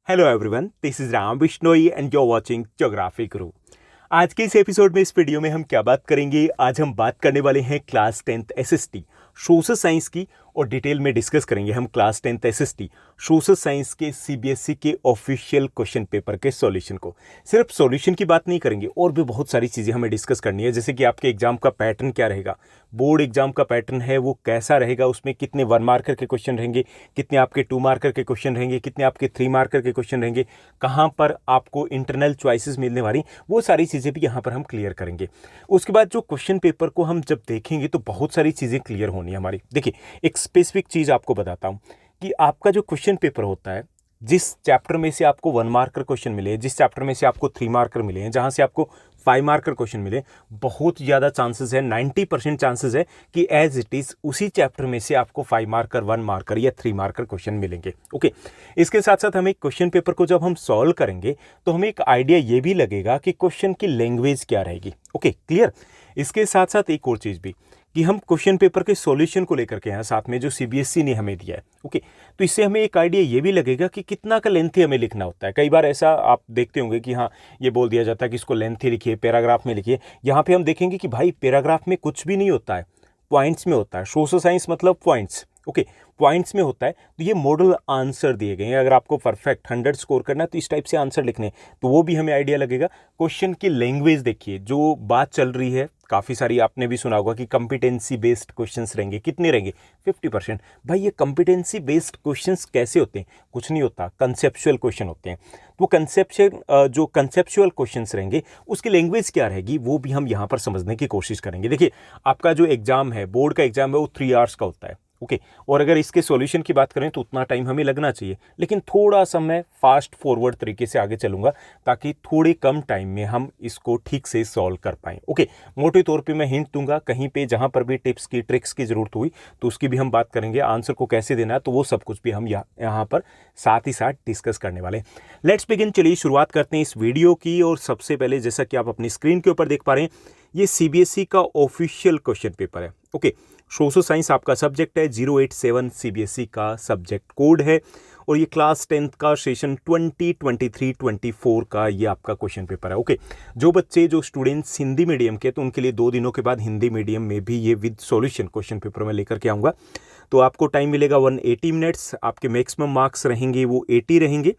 Hello everyone, this is Ram Bishnoi and you are watching geography guru. आज के इस episode में, इस वीडियो में हम क्या बात करेंगे? आज हम बात करने वाले हैं class 10th SST social science की, और डिटेल में डिस्कस करेंगे हम class 10th SST social science के सीबीएसई के ऑफिशियल क्वेश्चन पेपर के सॉल्यूशन को। सिर्फ सॉल्यूशन की बात नहीं करेंगे, और भी बहुत सारी चीज़ें हमें डिस्कस करनी है, जैसे कि आपके एग्जाम का पैटर्न क्या रहेगा, बोर्ड एग्जाम का पैटर्न है वो कैसा रहेगा, उसमें कितने 1 मार्कर के क्वेश्चन रहेंगे, कितने आपके 2 मार्कर के क्वेश्चन रहेंगे, कितने आपके 3 मार्कर के क्वेश्चन रहेंगे, कहाँ पर आपको इंटरनल चॉइसेस मिलने वाली, वो सारी चीज़ें भी यहाँ पर हम क्लियर करेंगे। उसके बाद जो क्वेश्चन पेपर को हम जब देखेंगे तो बहुत सारी चीज़ें क्लियर होनी है हमारी। देखिए, एक स्पेसिफिक चीज़ आपको बताता हूँ कि आपका जो क्वेश्चन पेपर होता है, जिस चैप्टर में से आपको 1 मार्कर क्वेश्चन मिले, जिस चैप्टर में से आपको 3 मार्कर मिले हैं, जहाँ से आपको 5 मार्कर क्वेश्चन मिले, बहुत ज़्यादा चांसेस है, 90% चांसेस है कि एज इट इज़ उसी चैप्टर में से आपको 5 मार्कर, 1 मार्कर या 3 मार्कर क्वेश्चन मिलेंगे। ओके, इसके साथ साथ हमें क्वेश्चन पेपर को जब हम सॉल्व करेंगे तो हमें एक आइडिया ये भी लगेगा कि क्वेश्चन की लैंग्वेज क्या रहेगी। Okay, clear. इसके साथ साथ एक और चीज़ भी कि हम क्वेश्चन पेपर के सॉल्यूशन को लेकर के हैं साथ में, जो सीबीएसई ने हमें दिया है। ओके, तो इससे हमें एक आइडिया ये भी लगेगा कि कितना का लेंथी हमें लिखना होता है। कई बार ऐसा आप देखते होंगे कि हाँ, ये बोल दिया जाता है कि इसको लेंथी लिखिए, पैराग्राफ में लिखिए। यहाँ पे हम देखेंगे कि भाई पैराग्राफ में कुछ भी नहीं होता है, पॉइंट्स में होता है। सोशल साइंस मतलब पॉइंट्स। ओके, पॉइंट्स में होता है। तो ये मॉडल आंसर दिए गए हैं, अगर आपको परफेक्ट 100 स्कोर करना है तो इस टाइप से आंसर लिखने हैं, तो वो भी हमें आइडिया लगेगा। क्वेश्चन की लैंग्वेज देखिए, जो बात चल रही है काफ़ी सारी, आपने भी सुना होगा कि कंपिटेंसी बेस्ड क्वेश्चंस रहेंगे। कितने रहेंगे? 50%। भाई, ये कंपिटेंसी बेस्ड क्वेश्चंस कैसे होते हैं? कुछ नहीं होता, कंसेप्चुअल क्वेश्चन होते हैं। वो जो कंसेप्चुअल क्वेश्चंस रहेंगे उसकी लैंग्वेज क्या रहेगी, वो भी हम यहाँ पर समझने की कोशिश करेंगे। देखिए, आपका जो एग्जाम है, बोर्ड का एग्जाम है, वो 3 आवर्स का होता है। ओके, और अगर इसके सॉल्यूशन की बात करें तो उतना टाइम हमें लगना चाहिए, लेकिन थोड़ा सा मैं फास्ट फॉरवर्ड तरीके से आगे चलूंगा ताकि थोड़े कम टाइम में हम इसको ठीक से सॉल्व कर पाएं। ओके, मोटे तौर पे मैं हिंट दूंगा, कहीं पे जहां पर भी टिप्स की, ट्रिक्स की जरूरत हुई तो उसकी भी हम बात करेंगे। आंसर को कैसे देना है तो वो सब कुछ भी हम यहाँ पर साथ ही साथ डिस्कस करने वाले। Let's begin. चलिए शुरुआत करते हैं इस वीडियो की। और सबसे पहले, जैसा कि आप अपनी स्क्रीन के ऊपर देख पा रहे हैं, ये सीबीएसई का ऑफिशियल क्वेश्चन पेपर है। ओके, सोशल साइंस आपका सब्जेक्ट है, 087 सीबीएसई का सब्जेक्ट कोड है, और ये क्लास 10th का सेशन 2023-24 का ये आपका क्वेश्चन पेपर है। ओके, जो बच्चे, जो स्टूडेंट्स हिंदी मीडियम के, तो उनके लिए 2 दिनों के बाद हिंदी मीडियम में भी ये विद सॉल्यूशन क्वेश्चन पेपर में लेकर के आऊँगा। तो आपको टाइम मिलेगा 180 मिनट्स। आपके मैक्सिमम मार्क्स रहेंगे वो 80 रहेंगे।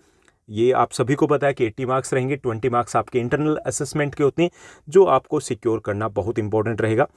ये आप सभी को पता है कि 80 मार्क्स रहेंगे। 20 मार्क्स आपके इंटरनल असेसमेंट के होते हैं, जो आपको सिक्योर करना बहुत इंपॉर्टेंट रहेगा।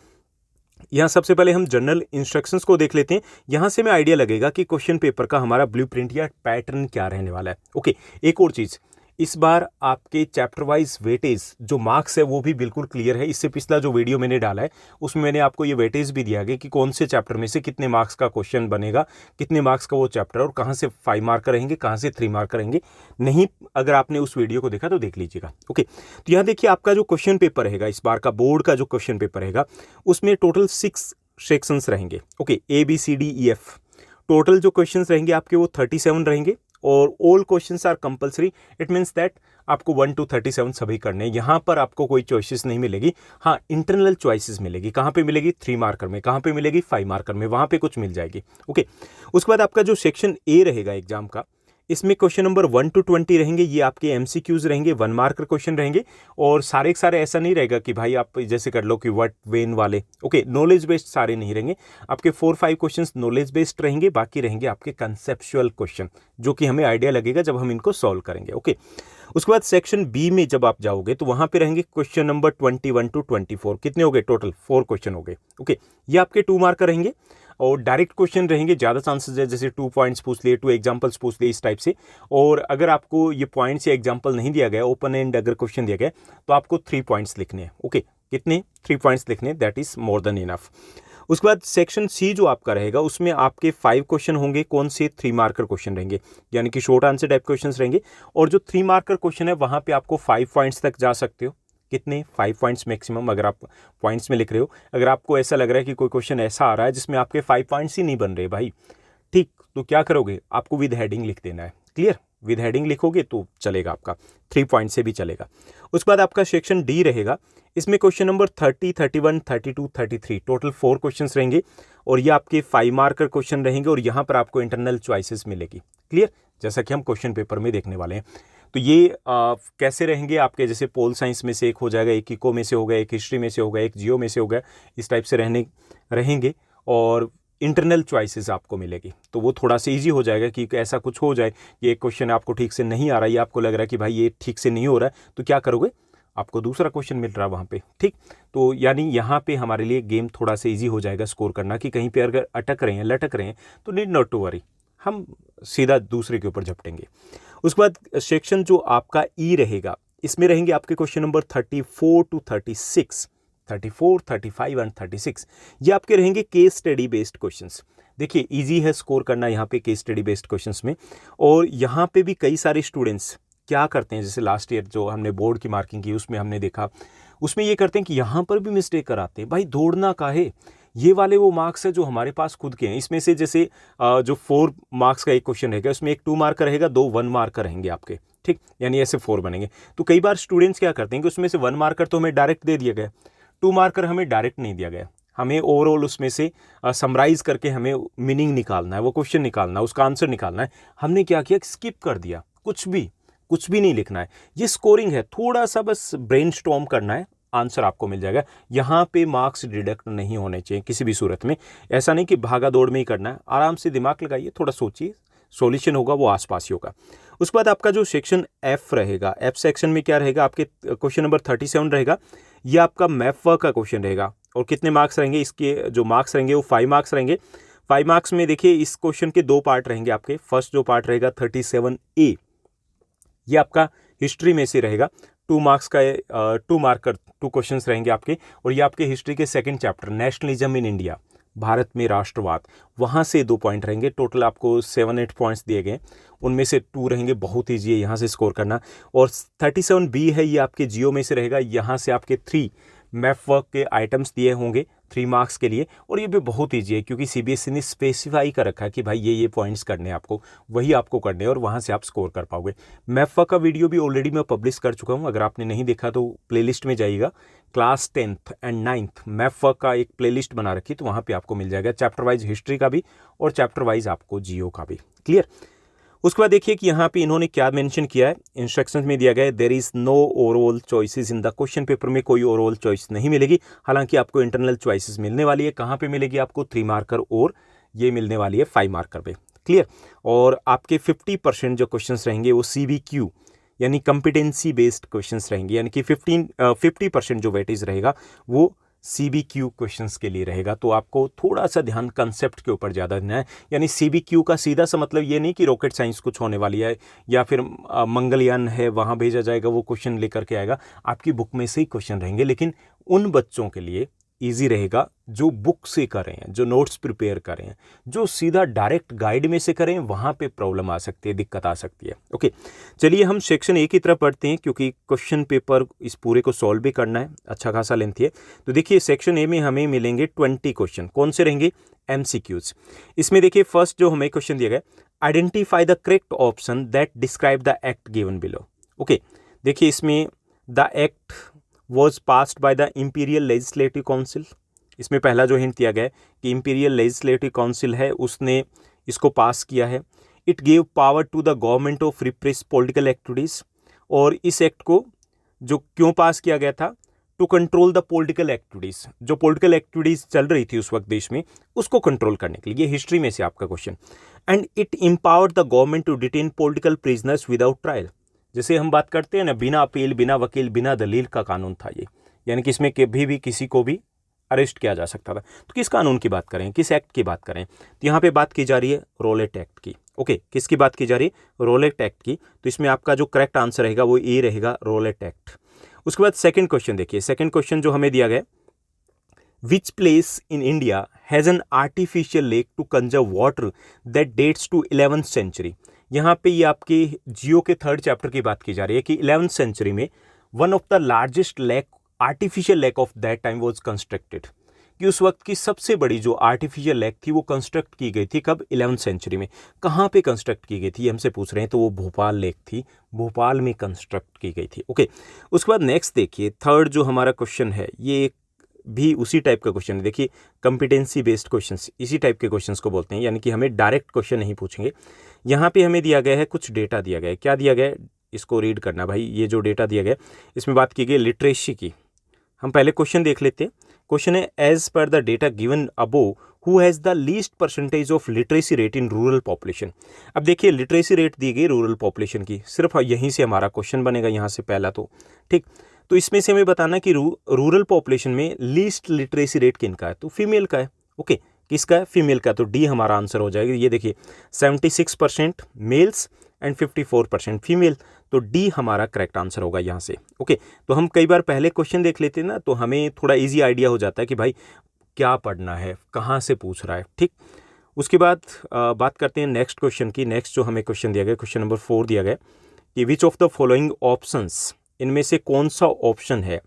यहाँ सबसे पहले हम जनरल इंस्ट्रक्शंस को देख लेते हैं। यहाँ से हमें आइडिया लगेगा कि क्वेश्चन पेपर का हमारा ब्लूप्रिंट या पैटर्न क्या रहने वाला है। ओके, एक और चीज़, इस बार आपके चैप्टर वाइज वेटेज जो मार्क्स है वो भी बिल्कुल क्लियर है। इससे पिछला जो वीडियो मैंने डाला है उसमें मैंने आपको ये वेटेज भी दिया गया कि कौन से चैप्टर में से कितने मार्क्स का क्वेश्चन बनेगा, कितने मार्क्स का वो चैप्टर, और कहाँ से 5 मार्कर रहेंगे, कहाँ से 3 मार्कर रहेंगे। नहीं, अगर आपने उस वीडियो को देखा तो देख लीजिएगा। ओके, तो यहाँ देखिए, आपका जो क्वेश्चन पेपर रहेगा, इस बार का बोर्ड का जो क्वेश्चन पेपर रहेगा, उसमें टोटल 6 सेक्शंस रहेंगे। ओके, ABCDEF टोटल जो क्वेश्चंस रहेंगे आपके वो 37 रहेंगे, और all questions are compulsory. It means that आपको 1 to 37 सभी करने हैं। यहाँ पर आपको कोई चॉइसेस नहीं मिलेगी। हाँ, इंटरनल चॉइसेस मिलेगी। कहाँ पे मिलेगी? 3 मार्कर में। कहाँ पे मिलेगी? 5 मार्कर में। वहाँ पे कुछ मिल जाएगी। ओके, उसके बाद आपका जो सेक्शन ए रहेगा एग्जाम का, इसमें क्वेश्चन नंबर 1 to 20 रहेंगे। ये आपके एमसीक्यूज रहेंगे, 1 मार्कर क्वेश्चन रहेंगे, और सारे के सारे ऐसा नहीं रहेगा कि भाई आप जैसे कर लो कि व्हाट वेन वाले। ओके, नॉलेज बेस्ड सारे नहीं रहेंगे आपके। 4-5 क्वेश्चंस नॉलेज बेस्ड रहेंगे, बाकी रहेंगे आपके कंसेप्चुअल क्वेश्चन, जो कि हमें आइडिया लगेगा जब हम इनको सॉल्व करेंगे। ओके, उसके बाद सेक्शन बी में जब आप जाओगे तो वहाँ पे रहेंगे क्वेश्चन नंबर 21 to 24। कितने हो गए? टोटल 4 क्वेश्चन हो गए। ओके, ये आपके 2 मार्कर रहेंगे, और डायरेक्ट क्वेश्चन रहेंगे। ज़्यादा चांसेस है, जैसे 2 पॉइंट्स पूछ लिए, 2 एग्जाम्पल्स पूछ लिए, इस टाइप से। और अगर आपको ये पॉइंट्स या एग्जाम्पल नहीं दिया गया, ओपन एंड अगर क्वेश्चन दिया गया, तो आपको 3 पॉइंट्स लिखने हैं। ओके, कितने? 3 पॉइंट्स लिखने, that is more than enough. उसके बाद सेक्शन सी जो आपका रहेगा, उसमें आपके 5 क्वेश्चन होंगे। कौन से? 3 मार्कर क्वेश्चन रहेंगे, यानी कि शॉर्ट आंसर टाइप क्वेश्चन रहेंगे। और जो 3 मार्कर क्वेश्चन है वहाँ पे आपको 5 पॉइंट्स तक जा सकते हो। कितने? 5 पॉइंट्स मैक्सिमम, अगर आप पॉइंट्स में लिख रहे हो। अगर आपको ऐसा लग रहा है कि कोई क्वेश्चन ऐसा आ रहा है जिसमें आपके 5 पॉइंट्स ही नहीं बन रहे भाई, ठीक, तो क्या करोगे? आपको विद हेडिंग लिख देना है। क्लियर? विद हेडिंग लिखोगे तो चलेगा, आपका 3 पॉइंट से भी चलेगा। उसके बाद आपका सेक्शन डी रहेगा। इसमें क्वेश्चन नंबर 30, 31, 32, 33 टोटल 4 क्वेश्चंस रहेंगे, और ये आपके 5 मार्कर क्वेश्चन रहेंगे, और यहाँ पर आपको इंटरनल चॉइसेस मिलेगी। क्लियर? जैसा कि हम क्वेश्चन पेपर में देखने वाले हैं। तो ये कैसे रहेंगे आपके, जैसे पोल साइंस में से एक हो जाएगा, एक इको में से होगा, एक हिस्ट्री में से होगा, एक जियो में से होगा, इस टाइप से रहेंगे और इंटरनल चॉइसेस आपको मिलेगी। तो वो थोड़ा सा ईजी हो जाएगा कि ऐसा कुछ हो जाए कि एक क्वेश्चन आपको ठीक से नहीं आ रहा है, या आपको लग रहा है कि भाई ये ठीक से नहीं हो रहा है, तो क्या करोगे, आपको दूसरा क्वेश्चन मिल रहा है वहाँ पे, ठीक। तो यानी यहाँ पे हमारे लिए गेम थोड़ा सा ईजी हो जाएगा स्कोर करना, कि कहीं पे अगर अटक रहे हैं, लटक रहे हैं, तो नीड नॉट टू वरी, हम सीधा दूसरे के ऊपर झपटेंगे। उसके बाद सेक्शन जो आपका ई रहेगा, इसमें रहेंगे आपके क्वेश्चन नंबर 34 टू 36, 34, 35 एंड 36, ये आपके रहेंगे केस स्टडी बेस्ड क्वेश्चंस। देखिए इजी है स्कोर करना यहाँ पे केस स्टडी बेस्ड क्वेश्चंस में। और यहाँ पे भी कई सारे स्टूडेंट्स क्या करते हैं, जैसे लास्ट ईयर जो हमने बोर्ड की मार्किंग की उसमें हमने देखा, उसमें ये करते हैं कि यहाँ पर भी मिस्टेक कराते हैं। भाई दौड़ना काहे, ये वाले वो मार्क्स है जो हमारे पास खुद के हैं। इसमें से जैसे जो 4 मार्क्स का एक क्वेश्चन रहेगा, उसमें एक 2 मार्क का रहेगा, 2 1 मार्क का रहेंगे आपके, ठीक, यानी ऐसे 4 बनेंगे। तो कई बार स्टूडेंट्स क्या करते हैं कि उसमें से 1 मार्कर तो हमें डायरेक्ट दे दिया गया, 2 मार्कर हमें डायरेक्ट नहीं दिया गया, हमें ओवरऑल उसमें से समराइज करके हमें मीनिंग निकालना है, वो क्वेश्चन निकालना है, उसका आंसर निकालना है। हमने क्या किया, स्किप कर दिया, कुछ भी नहीं लिखना है। ये स्कोरिंग है, थोड़ा सा बस ब्रेनस्टॉर्म करना है, आंसर आपको मिल जाएगा। यहाँ पे मार्क्स डिडक्ट नहीं होने चाहिए किसी भी सूरत में। ऐसा नहीं कि भागा दौड़ में ही करना है, आराम से दिमाग लगाइए, थोड़ा सोचिए, सॉल्यूशन होगा वो आसपास ही होगा। उसके बाद आपका जो सेक्शन एफ रहेगा, एफ सेक्शन में क्या रहेगा, आपके क्वेश्चन नंबर 37 रहेगा, ये आपका मैप वर्क का क्वेश्चन रहेगा। और कितने मार्क्स रहेंगे, इसके जो मार्क्स रहेंगे वो 5 मार्क्स रहेंगे। 5 मार्क्स में देखिए इस क्वेश्चन के 2 पार्ट रहेंगे आपके। फर्स्ट जो पार्ट रहेगा 37A, ये आपका हिस्ट्री में से रहेगा, 2 मार्क्स का 2 मार्कर 2 क्वेश्चंस रहेंगे आपके। और ये आपके हिस्ट्री के second chapter nationalism in India, Bharat में राष्ट्रवाद, वहाँ से 2 पॉइंट रहेंगे। टोटल आपको 7-8 पॉइंट्स दिए गए, उनमें से 2 रहेंगे, बहुत ईजी है यहाँ से स्कोर करना। और 37B है, ये आपके जियो में से रहेगा, यहाँ से आपके 3 मैप वर्क के आइटम्स दिए होंगे 3 मार्क्स के लिए। और ये भी बहुत ईजी है क्योंकि सीबीएसई ने स्पेसिफाई कर रखा है कि भाई ये पॉइंट्स करने हैं आपको, वही आपको करने हैं और वहाँ से आप स्कोर कर पाओगे। मैप वर्क का वीडियो भी ऑलरेडी मैं पब्लिश कर चुका हूँ, अगर आपने नहीं देखा तो प्लेलिस्ट में जाइएगा, class 10th and 9th map work का एक प्लेलिस्ट बना रखी, तो वहाँ पर आपको मिल जाएगा चैप्टर वाइज हिस्ट्री का भी और चैप्टर वाइज आपको जियो का भी। क्लियर। उसके बाद देखिए कि यहाँ पे इन्होंने क्या मेंशन किया है, इंस्ट्रक्शंस में दिया गया है, there is no overall choices in the question paper में कोई ओवरऑल चॉइस नहीं मिलेगी। हालांकि आपको इंटरनल चॉइसेस मिलने वाली है, कहाँ पे मिलेगी आपको, 3 मार्कर और ये मिलने वाली है 5 मार्कर पे। क्लियर। और आपके 50% जो क्वेश्चन रहेंगे वो CBQ यानी कॉम्पिटेंसी बेस्ड क्वेश्चन रहेंगे, यानी कि 50% जो वेटेज रहेगा वो CBQ क्वेश्चंस के लिए रहेगा। तो आपको थोड़ा सा ध्यान कंसेप्ट के ऊपर ज़्यादा देना है। यानी CBQ का सीधा सा मतलब ये नहीं कि रॉकेट साइंस कुछ होने वाली है या फिर मंगलयान है वहाँ भेजा जाएगा वो क्वेश्चन लेकर के आएगा, आपकी बुक में से ही क्वेश्चन रहेंगे। लेकिन उन बच्चों के लिए ईजी रहेगा जो बुक से कर रहे हैं, जो नोट्स प्रिपेयर कर रहे हैं। जो सीधा डायरेक्ट गाइड में से करें वहाँ पे प्रॉब्लम आ सकती है, दिक्कत आ सकती है। ओके, चलिए हम सेक्शन ए की तरफ पढ़ते हैं क्योंकि क्वेश्चन पेपर इस पूरे को सॉल्व भी करना है, अच्छा खासा लेंथी है। तो देखिए सेक्शन ए में हमें मिलेंगे 20 क्वेश्चन। कौन से रहेंगे, MCQs। इसमें देखिए फर्स्ट जो हमें क्वेश्चन दिया गया, identify the correct option that describe the act given below. Okay, देखिए इसमें the act was passed by the Imperial Legislative Council। इसमें पहला जो हिंट दिया गया है कि इंपीरियल लेजिस्लेटिव काउंसिल है उसने इसको पास किया है। It gave power to the government of repress political activities. और इस एक्ट को जो क्यों पास किया गया था, to control the political activities. जो पॉलिटिकल एक्टिविटीज़ चल रही थी उस वक्त देश में उसको कंट्रोल करने के लिए। ये हिस्ट्री में से आपका क्वेश्चन। And it empowered the government to detain political prisoners without trial. जैसे हम बात करते हैं ना, बिना अपील, बिना वकील, बिना दलील का कानून था ये, यानी कि इसमें कभी भी किसी को भी अरेस्ट किया जा सकता था। तो किस कानून की बात करें, किस एक्ट की बात करें, तो यहाँ पे बात की जा रही है रॉलेट एक्ट की। ओके, किसकी बात की जा रही है, रॉलेट एक्ट की। तो इसमें आपका जो करेक्ट आंसर रहेगा वो ए रहेगा, रॉलेट एक्ट। उसके बाद सेकेंड क्वेश्चन देखिए, सेकेंड क्वेश्चन जो हमें दिया गया, which place in India has an artificial lake to conserve water that dates to 11th century. यहाँ पे ये आपके जियो के 3rd चैप्टर की बात की जा रही है कि 11th सेंचुरी में one of the largest lake, artificial lake of that time was constructed. कि उस वक्त की सबसे बड़ी जो आर्टिफिशियल लेक थी वो कंस्ट्रक्ट की गई थी कब, 11th सेंचुरी में। कहाँ पे कंस्ट्रक्ट की गई थी हमसे पूछ रहे हैं, तो वो भोपाल लेक थी, भोपाल में कंस्ट्रक्ट की गई थी। ओके, उसके बाद नेक्स्ट देखिए 3rd जो हमारा क्वेश्चन है, ये भी उसी टाइप का क्वेश्चन है। देखिए कॉम्पिटेंसी बेस्ड क्वेश्चंस इसी टाइप के क्वेश्चंस को बोलते हैं, यानी कि हमें डायरेक्ट क्वेश्चन नहीं पूछेंगे। यहाँ पे हमें दिया गया है कुछ डेटा दिया गया है। क्या दिया गया है इसको रीड करना भाई। ये जो डेटा दिया गया है इसमें बात की गई लिटरेसी की। हम पहले क्वेश्चन देख लेते हैं। क्वेश्चन है as per the data given above who has the least percentage of literacy rate in rural population. अब देखिए लिटरेसी रेट दी गई रूरल पॉपुलेशन की, सिर्फ यहीं से हमारा क्वेश्चन बनेगा यहाँ से पहला तो ठीक। तो इसमें से हमें बताना कि रूरल पॉपुलेशन में लीस्ट लिटरेसी रेट किनका है, तो फीमेल का है। ओके किसका है, फीमेल का, तो डी हमारा आंसर हो जाएगा। ये देखिए 76% मेल्स एंड 54% फीमेल, तो डी हमारा करेक्ट आंसर होगा यहाँ से। ओके तो हम कई बार पहले क्वेश्चन देख लेते हैं ना, तो हमें थोड़ा इजी आइडिया हो जाता है कि भाई क्या पढ़ना है, कहाँ से पूछ रहा है, ठीक। उसके बाद बात करते हैं नेक्स्ट क्वेश्चन की। नेक्स्ट जो हमें क्वेश्चन दिया गया, क्वेश्चन नंबर 4 दिया गया कि which of the following options, इनमें से कौन सा ऑप्शन है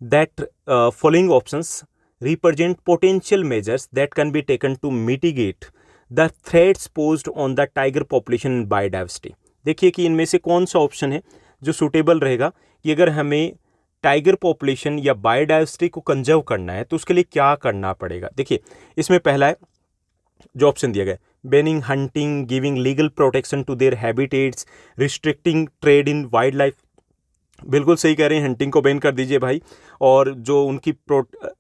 that following options represent potential measures that can be taken to mitigate the threats posed on the tiger population in biodiversity. देखिए कि इनमें से कौन सा ऑप्शन है जो सूटेबल रहेगा कि अगर हमें टाइगर पॉपुलेशन या बायोडाइवर्सिटी को कंजर्व करना है तो उसके लिए क्या करना पड़ेगा। देखिए इसमें पहला है जो ऑप्शन दिया गया, banning hunting, giving legal protection to their habitats, restricting trade in wild life. बिल्कुल सही कह रहे हैं, हंटिंग को बैन कर दीजिए भाई, और जो उनकी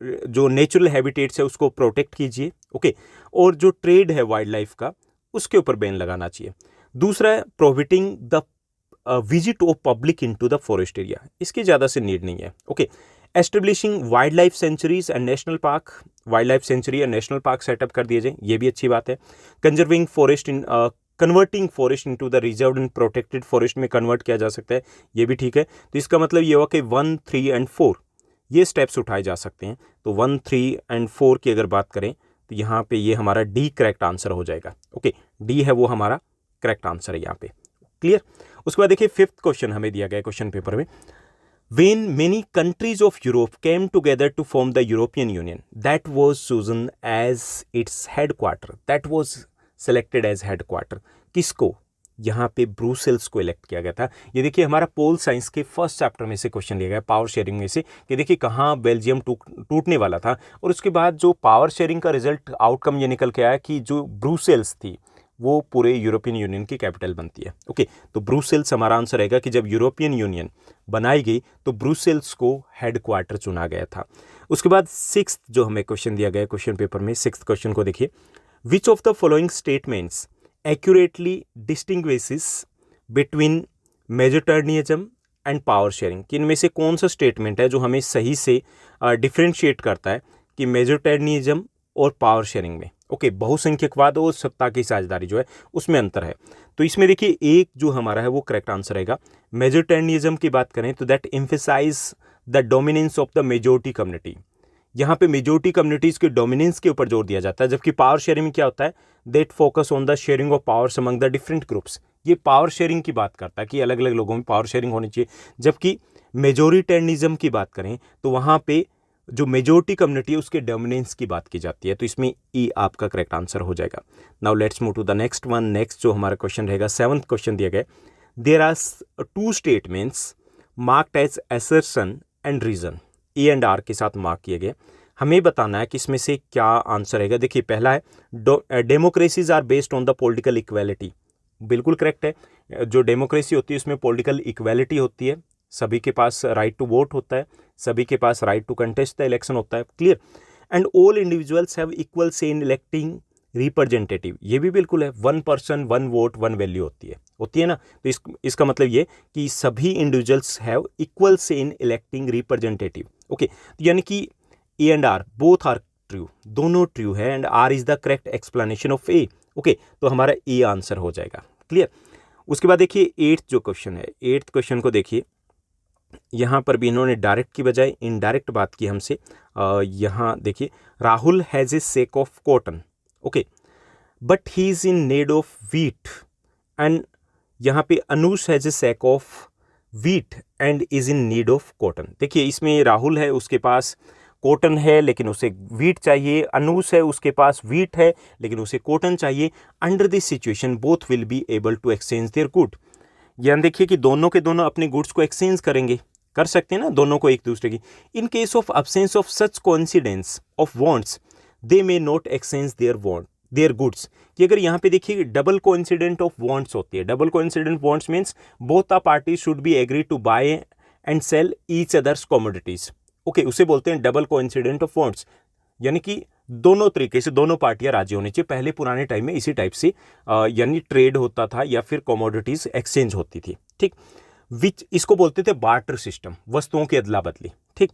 जो नेचुरल हैबिटेट्स है उसको प्रोटेक्ट कीजिए। ओके और जो ट्रेड है वाइल्ड लाइफ का उसके ऊपर बैन लगाना चाहिए। दूसरा है prohibiting the visit of public into the forest area, इसकी ज़्यादा से नीड नहीं है। Okay establishing wild life sanctuaries and national park, wild life sanctuary and national park setup कर दिए जाए, ये भी अच्छी बात है। Conserving forest in converting forest into the reserved and protected forest में कन्वर्ट किया जा सकता है, ये भी ठीक है। तो इसका मतलब ये हुआ कि 1, 3 एंड 4 ये स्टेप्स उठाए जा सकते हैं। तो 1, 3 एंड 4 की अगर बात करें तो यहाँ पे ये हमारा डी करेक्ट आंसर हो जाएगा। ओके डी है वो हमारा करेक्ट आंसर है यहाँ पे, क्लियर। उसके बाद देखिए 5th क्वेश्चन हमें दिया गया क्वेश्चन पेपर में, when many countries of Europe came together to form the European Union, that was chosen as its headquarter, that was selected as headquarter, किसको, यहाँ पे ब्रुसेल्स को इलेक्ट किया गया था। ये देखिए हमारा पोल साइंस के फर्स्ट चैप्टर में से क्वेश्चन लिया गया पावर शेयरिंग में से, कि देखिए कहाँ बेल्जियम टूटने वाला था, और उसके बाद जो पावर शेयरिंग का रिजल्ट आउटकम ये निकल के आया कि जो ब्रुसेल्स थी वो पूरे यूरोपियन यूनियन की कैपिटल बनती है। ओके तो ब्रुसेल्स हमारा आंसर रहेगा कि जब यूरोपियन यूनियन बनाई गई तो ब्रुसेल्स को हेडक्वार्टर चुना गया था। उसके बाद 6th जो हमें क्वेश्चन दिया गया क्वेश्चन पेपर में, 6th क्वेश्चन को देखिए, which of the following statements accurately distinguishes between majoritarianism and power sharing, कि इनमें से कौन सा स्टेटमेंट है जो हमें सही से डिफ्रेंशिएट करता है कि मेजोटर्निज्म और पावर शेयरिंग में, ओके बहुसंख्यकवाद और सत्ता की साझेदारी जो है उसमें अंतर है। तो इसमें देखिए एक जो हमारा है वो करेक्ट आंसर रहेगा। मेजोटर्निज्म की बात करें तो that emphasize the dominance of the majority community, यहाँ पे मेजोरिटी कम्युनिटीज के डोमिनेंस के ऊपर जोर दिया जाता है, जबकि पावर शेयरिंग में क्या होता है, that focus on the sharing of powers among the different groups, ये पावर शेयरिंग की बात करता है कि अलग अलग लोगों में पावर शेयरिंग होनी चाहिए। जबकि मेजोरिटेरियनिज्म की बात करें तो वहाँ पे जो मेजोरिटी कम्युनिटी है उसके डोमिनेंस की बात की जाती है। तो इसमें ई आपका करेक्ट आंसर हो जाएगा। Now let's move to the next one. Next जो हमारा क्वेश्चन रहेगा 7th क्वेश्चन दिया गया, there are 2 statements marked as assertion and reason, A and R के साथ मार्क किए गए। हमें बताना है कि इसमें से क्या आंसर रहेगा। देखिए पहला है democracies are based on the political equality, बिल्कुल करेक्ट है। जो डेमोक्रेसी होती है उसमें पॉलिटिकल इक्वालिटी होती है, सभी के पास राइट टू वोट होता है, सभी के पास right to contest the election होता है, clear. And all individuals have equal say in electing representative, ये भी बिल्कुल है। 1 पर्सन 1 वोट 1 वैल्यू होती है ना। तो इसका मतलब ये कि सभी individuals have equal say in electing representative. Okay तो यानी कि A and R both are true, दोनों ट्रू है, and R is the correct explanation of A. Okay तो हमारा ए आंसर हो जाएगा, क्लियर। उसके बाद देखिए 8th जो क्वेश्चन है, 8th क्वेश्चन को देखिए, यहाँ पर भी इन्होंने डायरेक्ट की बजाय इनडायरेक्ट बात की हमसे। यहाँ देखिए Rahul has a sake of cotton, okay but he is in need of wheat, and यहाँ पे Anush has a sake of wheat and is in need of cotton. देखिए इसमें राहुल है उसके पास कॉटन है लेकिन उसे वीट चाहिए, अनुष है उसके पास वीट है लेकिन उसे कॉटन चाहिए। Under this situation both will be able to exchange their good, यानी देखिए कि दोनों के दोनों अपने गुड्स को एक्सचेंज करेंगे, कर सकते हैं ना दोनों को एक दूसरे की। In case of absence of such coincidence of wants they may not exchange their goods, कि अगर यहाँ पे देखिए डबल कोइंसिडेंट ऑफ वांट्स होती है। Double coincident wants means both the parties should be agree to buy and sell each others commodities. Okay, उसे बोलते हैं डबल कोइंसिडेंट ऑफ वांट्स, यानी कि दोनों तरीके से दोनों पार्टियां राजी होनी चाहिए। पहले पुराने टाइम में इसी टाइप से यानी ट्रेड होता था या फिर कमोडिटीज एक्सचेंज होती थी, ठीक, विच इसको बोलते थे बार्टर सिस्टम, वस्तुओं की अदला बदली, ठीक।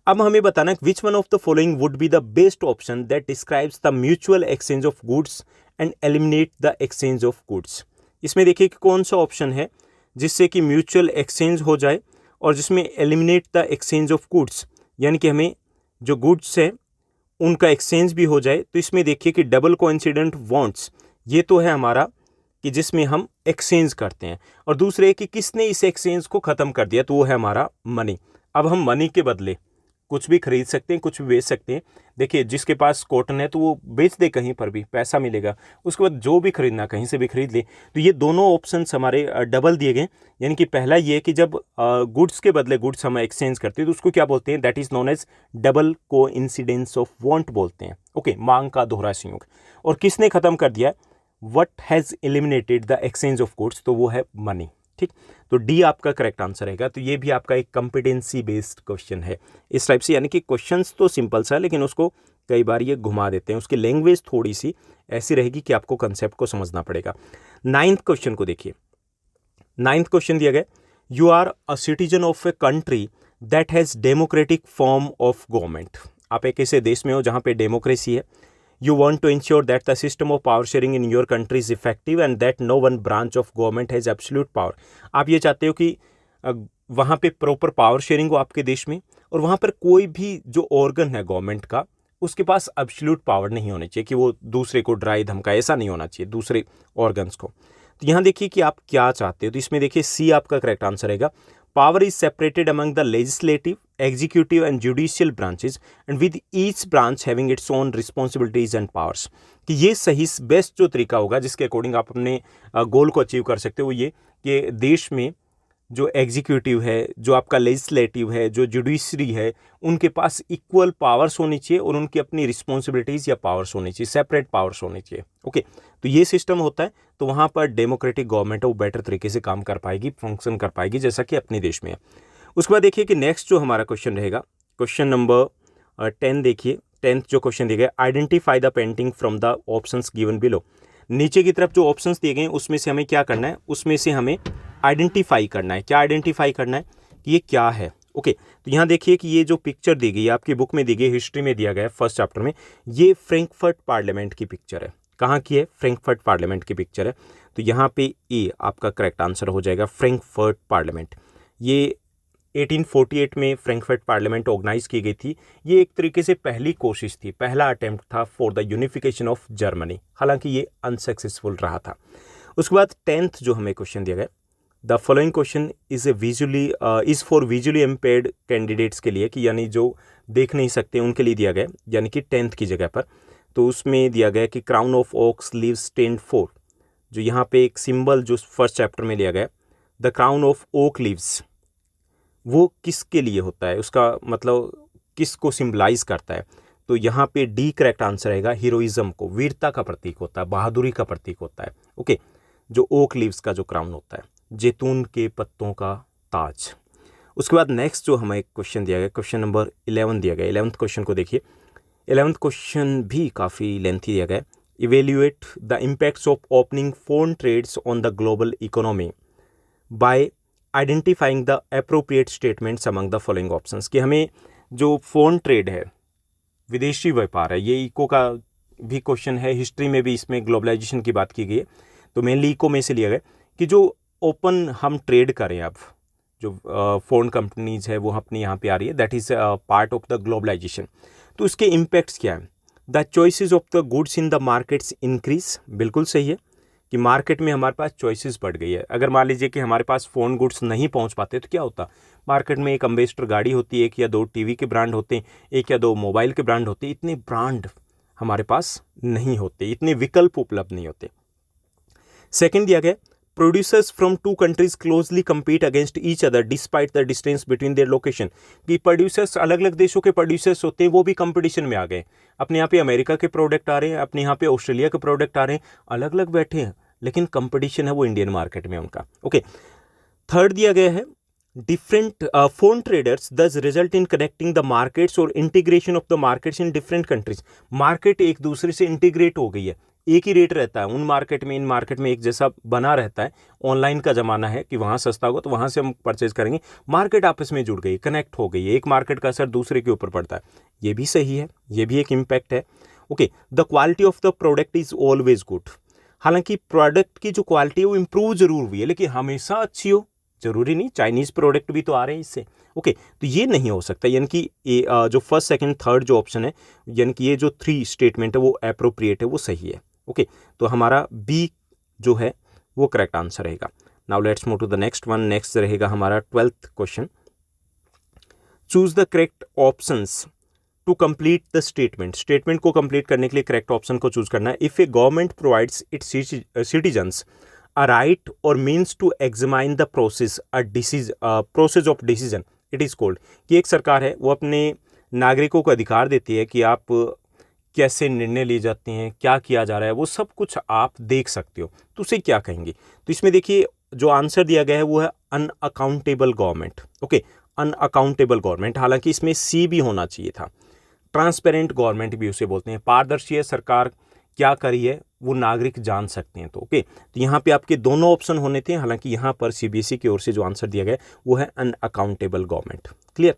अब हमें बताना which one of the following would be the best option that describes the mutual exchange of goods and eliminate the exchange of goods. इसमें देखिए कि कौन सा ऑप्शन है जिससे कि म्यूचुअल एक्सचेंज हो जाए और जिसमें eliminate the exchange of goods, यानी कि हमें जो गुड्स है उनका एक्सचेंज भी हो जाए। तो इसमें देखिए कि डबल कोइंसिडेंट वांट्स ये तो है हमारा कि जिसमें हम एक्सचेंज करते हैं, और दूसरे कि किसने इस एक्सचेंज को ख़त्म कर दिया, तो वो है हमारा मनी। अब हम मनी के बदले कुछ भी खरीद सकते हैं, कुछ भी बेच सकते हैं। देखिए जिसके पास कॉटन है तो वो बेच दे, कहीं पर भी पैसा मिलेगा, उसके बाद जो भी खरीदना कहीं से भी खरीद ले। तो ये दोनों ऑप्शंस हमारे डबल दिए गए, यानी कि पहला ये कि जब गुड्स के बदले गुड्स हम एक्सचेंज करते हैं तो उसको क्या बोलते हैं, that is known as double coincidence of want बोलते हैं। ओके, मांग का दोहरा संयोग। और किसने ख़त्म कर दिया, what has eliminated the exchange of goods, तो वो है मनी, ठीक। तो डी आपका करेक्ट आंसर रहेगा। तो ये भी आपका एक कॉम्पिटेंसी बेस्ड क्वेश्चन है इस टाइप से, यानी कि क्वेश्चंस तो सिंपल सा है लेकिन उसको कई बार ये घुमा देते हैं, उसकी लैंग्वेज थोड़ी सी ऐसी रहेगी कि आपको कंसेप्ट को समझना पड़ेगा। 9th क्वेश्चन को देखिए। 9th क्वेश्चन दिया गया, you are a citizen of a country that has democratic form of government. आप एक ऐसे देश में हो जहाँ पे डेमोक्रेसी है। You want to ensure that the system of power sharing in your country is effective and that no one branch of government has absolute power. आप ये चाहते हो कि वहाँ पे प्रॉपर पावर शेयरिंग हो आपके देश में, और वहाँ पर कोई भी जो ऑर्गन है गवर्नमेंट का उसके पास एब्सोल्यूट पावर नहीं होनी चाहिए कि वो दूसरे को डराए धमकाए, ऐसा नहीं होना चाहिए दूसरे ऑर्गन्स को। तो यहाँ देखिए कि आप क्या चाहते हो। तो इसमें देखिए सी आपका करेक्ट आंसर रहेगा। Power is separated among the legislative, executive and judicial branches and with each branch having its own responsibilities and powers. कि ये सही बेस्ट जो तरीका होगा जिसके अकॉर्डिंग आप अपने गोल को अचीव कर सकते हो, वो ये कि देश में जो एग्जीक्यूटिव है, जो आपका लेजिस्लेटिव है, जो जुडिशरी है, उनके पास इक्वल पावर्स होनी चाहिए और उनकी अपनी रिस्पॉन्सिबिलिटीज़ या पावर्स होनी चाहिए, सेपरेट पावर्स होनी चाहिए। ओके, तो ये सिस्टम होता है तो वहाँ पर डेमोक्रेटिक गवर्नमेंट है वो बेटर तरीके से काम कर पाएगी, फंक्शन कर पाएगी, जैसा कि अपने देश में है। उसके बाद देखिए कि नेक्स्ट जो हमारा क्वेश्चन रहेगा, क्वेश्चन नंबर 10 देखिए। 10th जो क्वेश्चन दिया गया, identify the painting from the options given below. नीचे की तरफ जो ऑप्शंस दिए गए हैं उसमें से हमें क्या करना है, उसमें से हमें आइडेंटिफाई करना है। क्या आइडेंटिफाई करना है कि ये क्या है। ओके, तो यहाँ देखिए कि ये जो पिक्चर दी गई है आपकी बुक में दी गई, हिस्ट्री में दिया गया है फर्स्ट चैप्टर में, ये फ्रैंकफर्ट पार्लियामेंट की पिक्चर है। कहाँ की है, फ्रैंकफर्ट पार्लियामेंट की पिक्चर है। तो यहाँ पे ए आपका करेक्ट आंसर हो जाएगा, फ्रैंकफर्ट पार्लियामेंट। ये 1848 में फ्रैंकफर्ट पार्लियामेंट ऑर्गेनाइज की गई थी। ये एक तरीके से पहली कोशिश थी, पहला अटेम्प्ट था for the unification of Germany, हालांकि ये अनसक्सेसफुल रहा था। उसके बाद 10th जो हमें क्वेश्चन दिया गया, the following question is for visually impaired candidates के लिए, कि यानी जो देख नहीं सकते उनके लिए दिया गया, यानी कि 10th की जगह पर। तो उसमें दिया गया कि crown of oaks leaves stand for, जो यहाँ पे एक सिंबल जो फर्स्ट चैप्टर में लिया गया, the crown of oak leaves, वो किसके लिए होता है, उसका मतलब किसको सिंबलाइज करता है। तो यहाँ पे डी करेक्ट आंसर रहेगा, हीरोइज्म को, वीरता का प्रतीक होता है, बहादुरी का प्रतीक होता है। ओके, जो ओक लीव्स का जो क्राउन होता है, जैतून के पत्तों का ताज। उसके बाद नेक्स्ट जो हमें क्वेश्चन दिया गया, क्वेश्चन नंबर 11 दिया गया। 11th क्वेश्चन को देखिए। 11th क्वेश्चन भी काफ़ी लेंथी दिया गया। Evaluate the impacts of opening foreign trades on the global economy by identifying the appropriate statements among the following options. कि हमें जो फॉरेन ट्रेड है, विदेशी व्यापार है, ये इको का भी क्वेश्चन है, हिस्ट्री में भी इसमें ग्लोबलाइजेशन की बात की गई है, तो मेनली इको में से लिया गया कि जो ओपन हम ट्रेड करें, अब जो फॉरेन कंपनीज है वो अपनी यहाँ पे आ रही है, that is part of the globalization. तो उसके इम्पैक्ट्स क्या है, the choices of the goods in the markets increase, बिल्कुल सही है कि मार्केट में हमारे पास चॉइसेस बढ़ गई है। अगर मान लीजिए कि हमारे पास फ़ोन गुड्स नहीं पहुंच पाते तो क्या होता, मार्केट में एक अम्बेसडर गाड़ी होती है, एक या दो टीवी के ब्रांड होते हैं, एक या दो मोबाइल के ब्रांड होते हैं, इतने ब्रांड हमारे पास नहीं होते, इतने विकल्प उपलब्ध नहीं होते। सेकंड दिया गया, producers from two countries closely compete against each other despite the distance between their location. कि प्रोड्यूसर्स अलग अलग देशों के प्रोड्यूसर्स होते हैं, वो भी कंपटीशन में आ गए। अपने यहाँ पे अमेरिका के प्रोडक्ट आ रहे हैं, अपने यहाँ पे ऑस्ट्रेलिया के प्रोडक्ट आ रहे हैं, अलग अलग बैठे हैं, लेकिन कंपटीशन है वो इंडियन मार्केट में उनका। ओके, थर्ड दिया गया है different phone traders thus result in connecting the markets or integration of the markets in different countries। Market एक दूसरे से इंटीग्रेट हो गई है, एक ही रेट रहता है, उन मार्केट में इन मार्केट में एक जैसा बना रहता है। ऑनलाइन का ज़माना है कि वहाँ सस्ता होगा तो वहाँ से हम परचेज करेंगे। मार्केट आपस में जुड़ गई, कनेक्ट हो गई है, एक मार्केट का असर दूसरे के ऊपर पड़ता है। ये भी सही है, ये भी एक इम्पैक्ट है। Okay, the quality of the product is always good. हालांकि प्रोडक्ट की जो क्वालिटी है वो इम्प्रूव जरूर हुई है, लेकिन हमेशा अच्छी हो जरूरी नहीं। चाइनीज़ प्रोडक्ट भी तो आ रहे हैं इससे। ओके, तो ये नहीं हो सकता, यानी कि जो फर्स्ट सेकंड थर्ड जो ऑप्शन है, यानी कि ये जो 3 स्टेटमेंट है वो अप्रोप्रिएट है, वो सही है। ओके, तो हमारा बी जो है वो करेक्ट आंसर रहेगा। Now let's move to the next one. Next रहेगा हमारा 12th question. Choose the correct options to complete the statement. Statement को कंप्लीट करने के लिए करेक्ट ऑप्शन को चूज करना है। If a government provides its citizens a right or means to examine the process of decision it is called। कि एक सरकार है वो अपने नागरिकों को अधिकार देती है कि आप कैसे निर्णय लिए जाते हैं, क्या किया जा रहा है, वो सब कुछ आप देख सकते हो, तो उसे क्या कहेंगे। तो इसमें देखिए जो आंसर दिया गया है वो है unaccountable government. Okay, unaccountable government, हालांकि इसमें सी भी होना चाहिए था। ट्रांसपेरेंट गवर्नमेंट भी उसे बोलते हैं, पारदर्शी है सरकार, क्या करी है वो नागरिक जान सकते हैं। तो ओके, तो यहाँ पे आपके दोनों ऑप्शन होने थे, हालांकि यहाँ पर सीबीएसई की ओर से जो आंसर दिया गया वो है अनअकाउंटेबल गवर्नमेंट। क्लियर।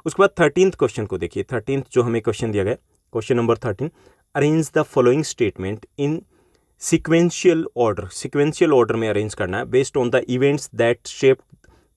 उसके बाद 13th क्वेश्चन को देखिए। 13th जो हमें क्वेश्चन दिया गया, question number 13, arrange the following statement in sequential order. Sequential order में अरेंज करना है based on the events that shape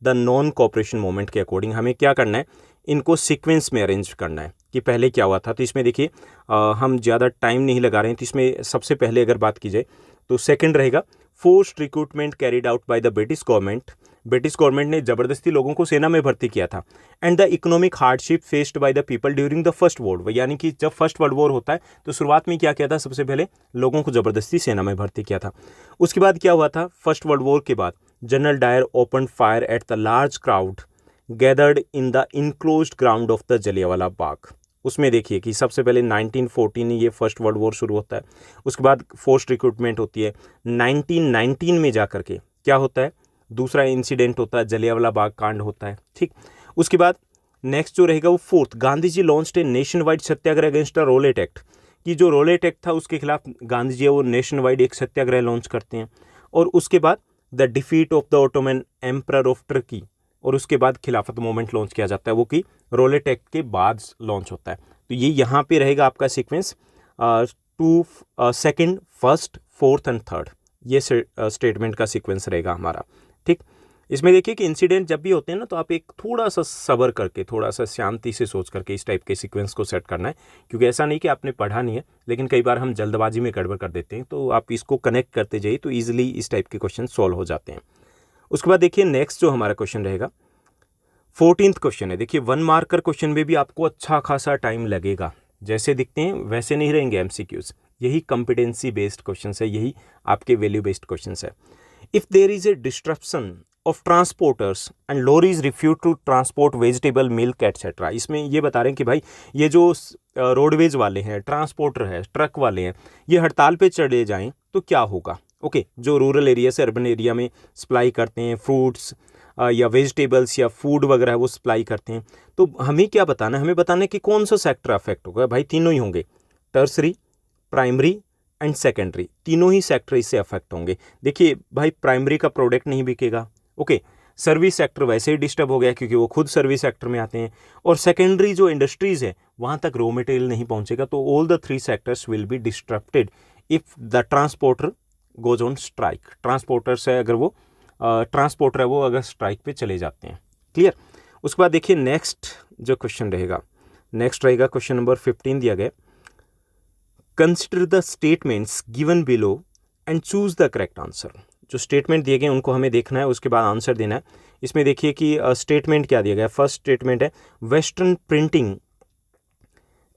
the non cooperation movement के अकॉर्डिंग। हमें क्या करना है, इनको सीक्वेंस में अरेंज करना है कि पहले क्या हुआ था। तो इसमें देखिए हम ज़्यादा टाइम नहीं लगा रहे हैं, तो इसमें सबसे पहले अगर बात की जाए तो सेकंड रहेगा forced recruitment carried out by the British government. British government ने ज़बरदस्ती लोगों को सेना में भर्ती किया था। And the economic hardship faced by the people during the first world war. यानी कि जब फर्स्ट वर्ल्ड वॉर होता है तो शुरुआत में क्या किया था, सबसे पहले लोगों को ज़बरदस्ती सेना में भर्ती किया था। उसके बाद क्या हुआ था, फर्स्ट वर्ल्ड वॉर के बाद General Dyer open fire at the large crowd gathered in the enclosed ground of the Jallianwala Bagh. उसमें देखिए कि सबसे पहले 1914 ये फर्स्ट वर्ल्ड वॉर शुरू होता है। उसके बाद फोर्स्ड रिक्रूटमेंट होती है। 1919 में जाकर के क्या होता है, दूसरा इंसिडेंट होता है, जलियांवाला बाग कांड होता है। ठीक, उसके बाद नेक्स्ट जो रहेगा वो fourth, Gandhi ji launched a nationwide satyagraha against the Rowlatt Act. कि जो रोलेट एक्ट था उसके खिलाफ गांधी जी वो नेशन वाइड एक सत्याग्रह लॉन्च करते हैं। और उसके बाद the defeat of the Ottoman emperor of Turkey, और उसके बाद खिलाफत मूवमेंट लॉन्च किया जाता है, वो कि रोलेट एक्ट के बाद लॉन्च होता है। तो ये यहाँ पे रहेगा आपका sequence 2 second first fourth and third, ये स्टेटमेंट का सीक्वेंस रहेगा हमारा। ठीक, इसमें देखिए कि इंसिडेंट जब भी होते हैं ना तो आप एक थोड़ा सा सब्र करके, थोड़ा सा शांति से सोच करके इस टाइप के सीक्वेंस को सेट करना है, क्योंकि ऐसा नहीं कि आपने पढ़ा नहीं है, लेकिन कई बार हम जल्दबाजी में गड़बड़ कर देते हैं। तो आप इसको कनेक्ट करते जाइए तो ईजिली इस टाइप के क्वेश्चन सॉल्व हो जाते हैं। उसके बाद देखिए नेक्स्ट जो हमारा क्वेश्चन रहेगा 14th क्वेश्चन है। देखिए 1 मार्कर क्वेश्चन में भी आपको अच्छा खासा टाइम लगेगा, जैसे दिखते हैं वैसे नहीं रहेंगे एमसीक्यूज। यही कॉम्पिटेंसी बेस्ड क्वेश्चन है, यही आपके वैल्यू बेस्ड क्वेश्चन है। If there is a disruption of transporters and lorries refuse to transport vegetable milk etcetera. इसमें ये बता रहे हैं कि भाई ये जो रोडवेज वाले हैं, ट्रांसपोर्टर है, ट्रक वाले हैं, ये हड़ताल पे चले जाएं तो क्या होगा। ओके, जो रूरल एरिया से अर्बन एरिया में सप्लाई करते हैं फ्रूट्स या वेजिटेबल्स या फूड वगैरह वो सप्लाई करते हैं, तो हमें क्या बताना है, हमें बताना है कि कौन सा सेक्टर अफेक्ट होगा। भाई तीनों ही होंगे, टर्सरी, प्राइमरी एंड सेकेंडरी, तीनों ही सेक्टर इससे अफेक्ट होंगे। देखिए भाई प्राइमरी का प्रोडक्ट नहीं बिकेगा। ओके, सर्विस सेक्टर वैसे ही डिस्टर्ब हो गया क्योंकि वो खुद सर्विस सेक्टर में आते हैं, और सेकेंडरी जो इंडस्ट्रीज़ है वहाँ तक रॉ मटेरियल नहीं पहुँचेगा। तो all the 3 sectors will be disrupted if the transporter goes on strike. Transporters है अगर वो ट्रांसपोर्टर है वो अगर स्ट्राइक पे चले जाते हैं। क्लियर। उसके बाद देखिए नेक्स्ट जो क्वेश्चन रहेगा, नेक्स्ट रहेगा क्वेश्चन नंबर 15 दिया गया, consider the statements given below and choose the correct answer. जो स्टेटमेंट दिए गए उनको हमें देखना है, उसके बाद आंसर देना है। इसमें देखिए कि स्टेटमेंट क्या दिया गया। फर्स्ट स्टेटमेंट है western printing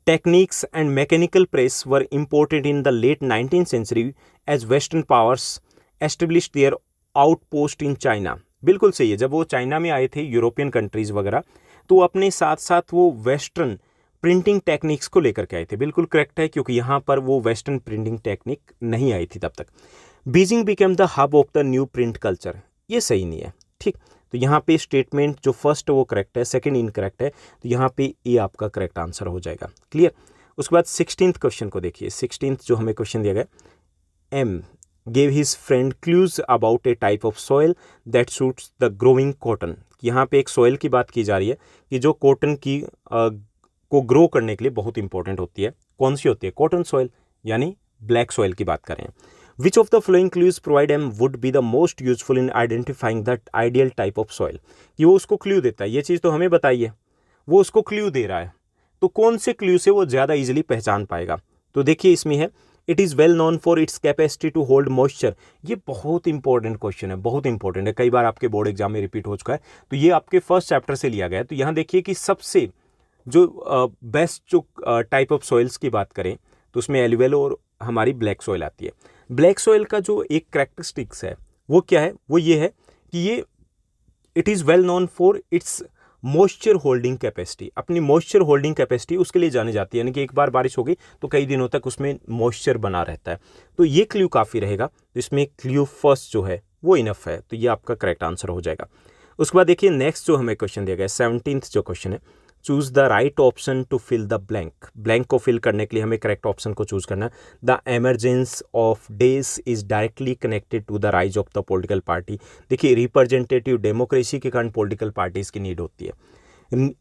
techniques and mechanical press were imported in the late 19th century as Western powers established their outpost in China. बिल्कुल सही है, जब वो चाइना में आए थे यूरोपियन कंट्रीज़ वगैरह, तो अपने साथ साथ वो वेस्टर्न प्रिंटिंग टेक्निक्स को लेकर के आए थे। बिल्कुल करेक्ट है, क्योंकि यहाँ पर वो वेस्टर्न प्रिंटिंग टेक्निक नहीं आई थी तब तक। Beijing became the hub of the new print culture, ये सही नहीं है, ठीक। तो यहाँ पे स्टेटमेंट जो फर्स्ट वो करेक्ट है, सेकंड इनकरेक्ट है, तो यहाँ पे ये आपका करेक्ट आंसर हो जाएगा। क्लियर। उसके बाद 16th क्वेश्चन को देखिए। 16th जो हमें क्वेश्चन दिया गया, M gave his friend clues about a type of soil that suits the growing cotton। यहाँ पे एक सॉइल की बात की जा रही है कि जो कॉटन की को ग्रो करने के लिए बहुत इंपॉर्टेंट होती है। कौन सी होती है? कॉटन सॉइल, यानी ब्लैक सॉइल की बात करें। Which of the following clues provide them would be the most useful in identifying that ideal type of soil. कि वो उसको क्लू देता है, ये चीज़ तो हमें बताइए, वो उसको क्लू दे रहा है, तो कौन से क्लू से वो ज़्यादा इजीली पहचान पाएगा? तो देखिए इसमें है, it is well known for its capacity to hold moisture. ये बहुत इंपॉर्टेंट क्वेश्चन है, बहुत इंपॉर्टेंट है, कई बार आपके बोर्ड एग्जाम में रिपीट हो चुका है। तो ये आपके फर्स्ट चैप्टर से लिया गया है। तो यहाँ देखिए कि सबसे जो बेस्ट जो टाइप ऑफ सॉइल्स की बात करें, तो उसमें एलुवियल और हमारी ब्लैक सॉइल आती है। ब्लैक सॉइल का जो एक कैरेक्टरिस्टिक्स है वो क्या है? वो ये है कि ये it is well known for it's moisture holding capacity. अपनी मॉइस्चर होल्डिंग कैपेसिटी उसके लिए जानी जाती है, यानी कि एक बार बारिश हो गई तो कई दिनों तक उसमें मॉइस्चर बना रहता है। तो ये क्ल्यू काफ़ी रहेगा, तो इसमें क्ल्यू फर्स्ट जो है वो इनफ है, तो ये आपका करेक्ट आंसर हो जाएगा। उसके बाद देखिए नेक्स्ट जो हमें क्वेश्चन दिया गया है, 17th जो क्वेश्चन है, choose the right option to fill the blank. Blank को फिल करने के लिए हमें करेक्ट ऑप्शन को चूज करना है। The emergence of days is directly connected to the rise of the political party. देखिए रिप्रेजेंटेटिव डेमोक्रेसी के कारण पॉलिटिकल पार्टीज की नीड होती है।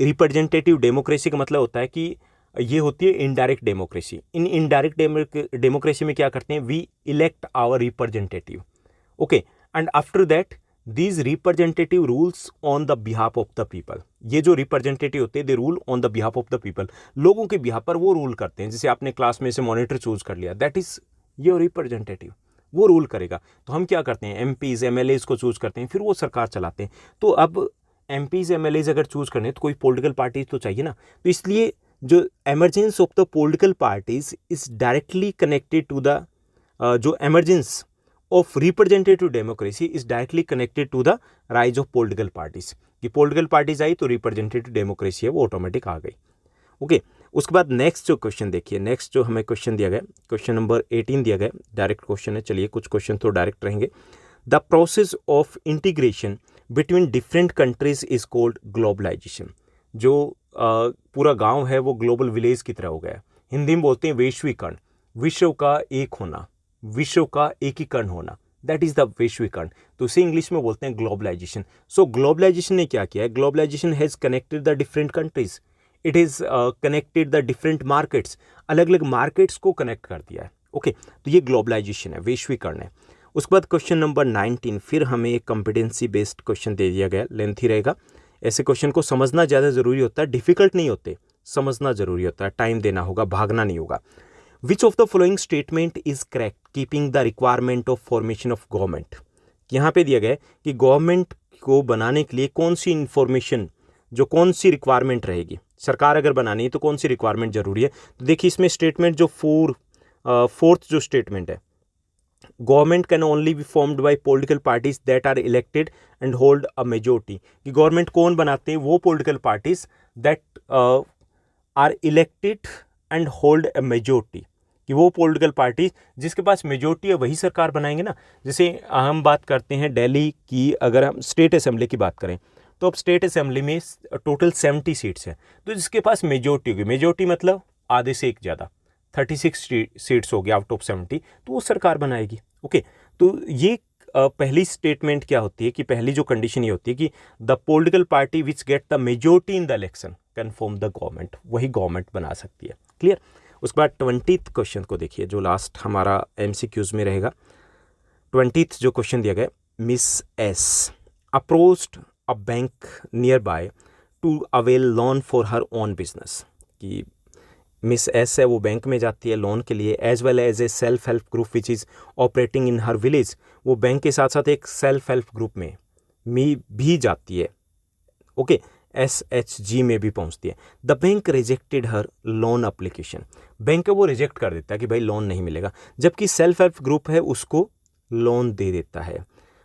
रिप्रेजेंटेटिव डेमोक्रेसी का मतलब होता है कि ये होती है इनडायरेक्ट डेमोक्रेसी। इन इनडायरेक्ट डेमोक्रेसी में क्या करते हैं? We elect our representative, okay, and after that these representative rules on the behalf of the people. ये जो रिप्रेजेंटेटिव होते हैं they rule on the behalf of the people, लोगों के बिहाफ पर वो रूल करते हैं। जैसे आपने क्लास में से मॉनिटर चूज कर लिया, दैट इज योर रिप्रेजेंटेटिव, वो रूल करेगा। तो हम क्या करते हैं? एमपीज एमएलएज को चूज करते हैं, फिर वो सरकार चलाते हैं। तो अब एमपीज एमएलएज अगर चूज करने तो कोई पॉलिटिकल पार्टी तो चाहिए ना, तो इसलिए जो emergence of the political parties is directly connected to the जो emergence of representative democracy is directly connected to the rise of political parties. कि पॉलिटिकल पार्टीज आई तो रिप्रेजेंटेटिव डेमोक्रेसी है वो ऑटोमेटिक आ गई, ओके। उसके बाद नेक्स्ट जो क्वेश्चन देखिए, नेक्स्ट जो हमें क्वेश्चन दिया गया, क्वेश्चन नंबर 18 दिया गया, डायरेक्ट क्वेश्चन है। चलिए कुछ क्वेश्चन तो डायरेक्ट रहेंगे। The process of integration between different countries is called globalisation. जो पूरा गांव है वो ग्लोबल विलेज की तरह हो गया है। हिंदी में बोलते हैं वैश्वीकरण, विश्व का एक होना, विश्व का एकीकरण होना, दैट इज द वैश्वीकरण। तो उसे इंग्लिश में बोलते हैं ग्लोबलाइजेशन। सो ग्लोबलाइजेशन ने क्या किया है? Globalisation has connected the different countries, it is connected the different markets, अलग अलग मार्केट्स को कनेक्ट कर दिया है, ओके। तो ये ग्लोबलाइजेशन है, वैश्वीकरण है। उसके बाद क्वेश्चन नंबर 19, फिर हमें एक कॉम्पिटेंसी बेस्ड क्वेश्चन दे दिया गया, लेंथी रहेगा। ऐसे क्वेश्चन को समझना ज़्यादा ज़रूरी होता है, डिफिकल्ट नहीं होते, समझना ज़रूरी होता है, टाइम देना होगा, भागना नहीं होगा। विच of the following statement is correct keeping the requirement of formation of government. यहाँ पे दिया गया है कि गवर्नमेंट को बनाने के लिए कौन सी इंफॉर्मेशन, जो कौन सी रिक्वायरमेंट रहेगी, सरकार अगर बनानी है तो कौन सी रिक्वायरमेंट जरूरी है। तो देखिए इसमें स्टेटमेंट जो फोर्थ जो स्टेटमेंट है, government can only be formed by political parties that are elected and hold a majority. कि गवर्नमेंट कौन बनाते हैं? वो political parties that are elected and hold a majority. कि वो पॉलिटिकल पार्टीज जिसके पास मेजोरिटी है वही सरकार बनाएंगे ना। जैसे हम बात करते हैं दिल्ली की, अगर हम स्टेट असेंबली की बात करें तो अब स्टेट असेंबली में टोटल 70 सीट्स हैं। तो जिसके पास मेजोरिटी होगी, मेजोरिटी मतलब आधे से एक ज़्यादा, 36 सीट्स हो गया आउट ऑफ 70, तो वो सरकार बनाएगी, ओके। तो ये पहली स्टेटमेंट क्या होती है कि पहली जो कंडीशन ये होती है कि the political party which get the majority in the election can form the government, वही गवर्नमेंट बना सकती है, क्लियर। उसके बाद 20th क्वेश्चन को देखिए, जो लास्ट हमारा एमसीक्यूज में रहेगा। 20th जो क्वेश्चन दिया गया, Miss S approached a bank nearby to avail loan for her own business. कि मिस एस है वो बैंक में जाती है लोन के लिए, as well as a self help group which is operating in her village. वो bank के साथ साथ एक सेल्फ हेल्प ग्रुप में भी जाती है, ओके, SHG में भी पहुंचती है। The bank rejected her loan application. Bank वो रिजेक्ट कर देता है कि भाई लोन नहीं मिलेगा, जबकि सेल्फ हेल्प ग्रुप है उसको लोन दे देता है।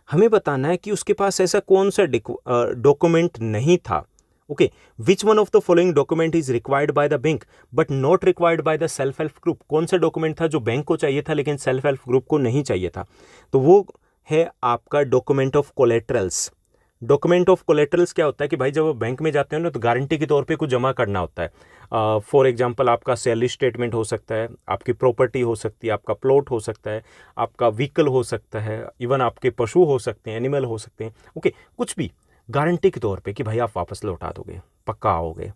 हमें बताना है कि उसके पास ऐसा कौन सा डॉक्यूमेंट नहीं था। Okay, which one of the following document is required by the bank but not required by the self help group. कौन सा डॉक्यूमेंट था जो बैंक को चाहिए था लेकिन सेल्फ हेल्प ग्रुप को नहीं चाहिए था? तो वो है आपका डॉक्यूमेंट ऑफ कोलेटरल्स। डॉक्यूमेंट ऑफ कोलेटरल्स क्या होता है कि भाई जब आप बैंक में जाते हो ना तो गारंटी के तौर पे कुछ जमा करना होता है। फॉर एग्जांपल आपका सैलरी स्टेटमेंट हो सकता है, आपकी प्रॉपर्टी हो सकती है, आपका प्लॉट हो सकता है, आपका व्हीकल हो सकता है, इवन आपके पशु हो सकते हैं, एनिमल हो सकते हैं। ओके, कुछ भी गारंटी के तौर पे कि भाई आप वापस लौटा दोगे, पक्का आओगे।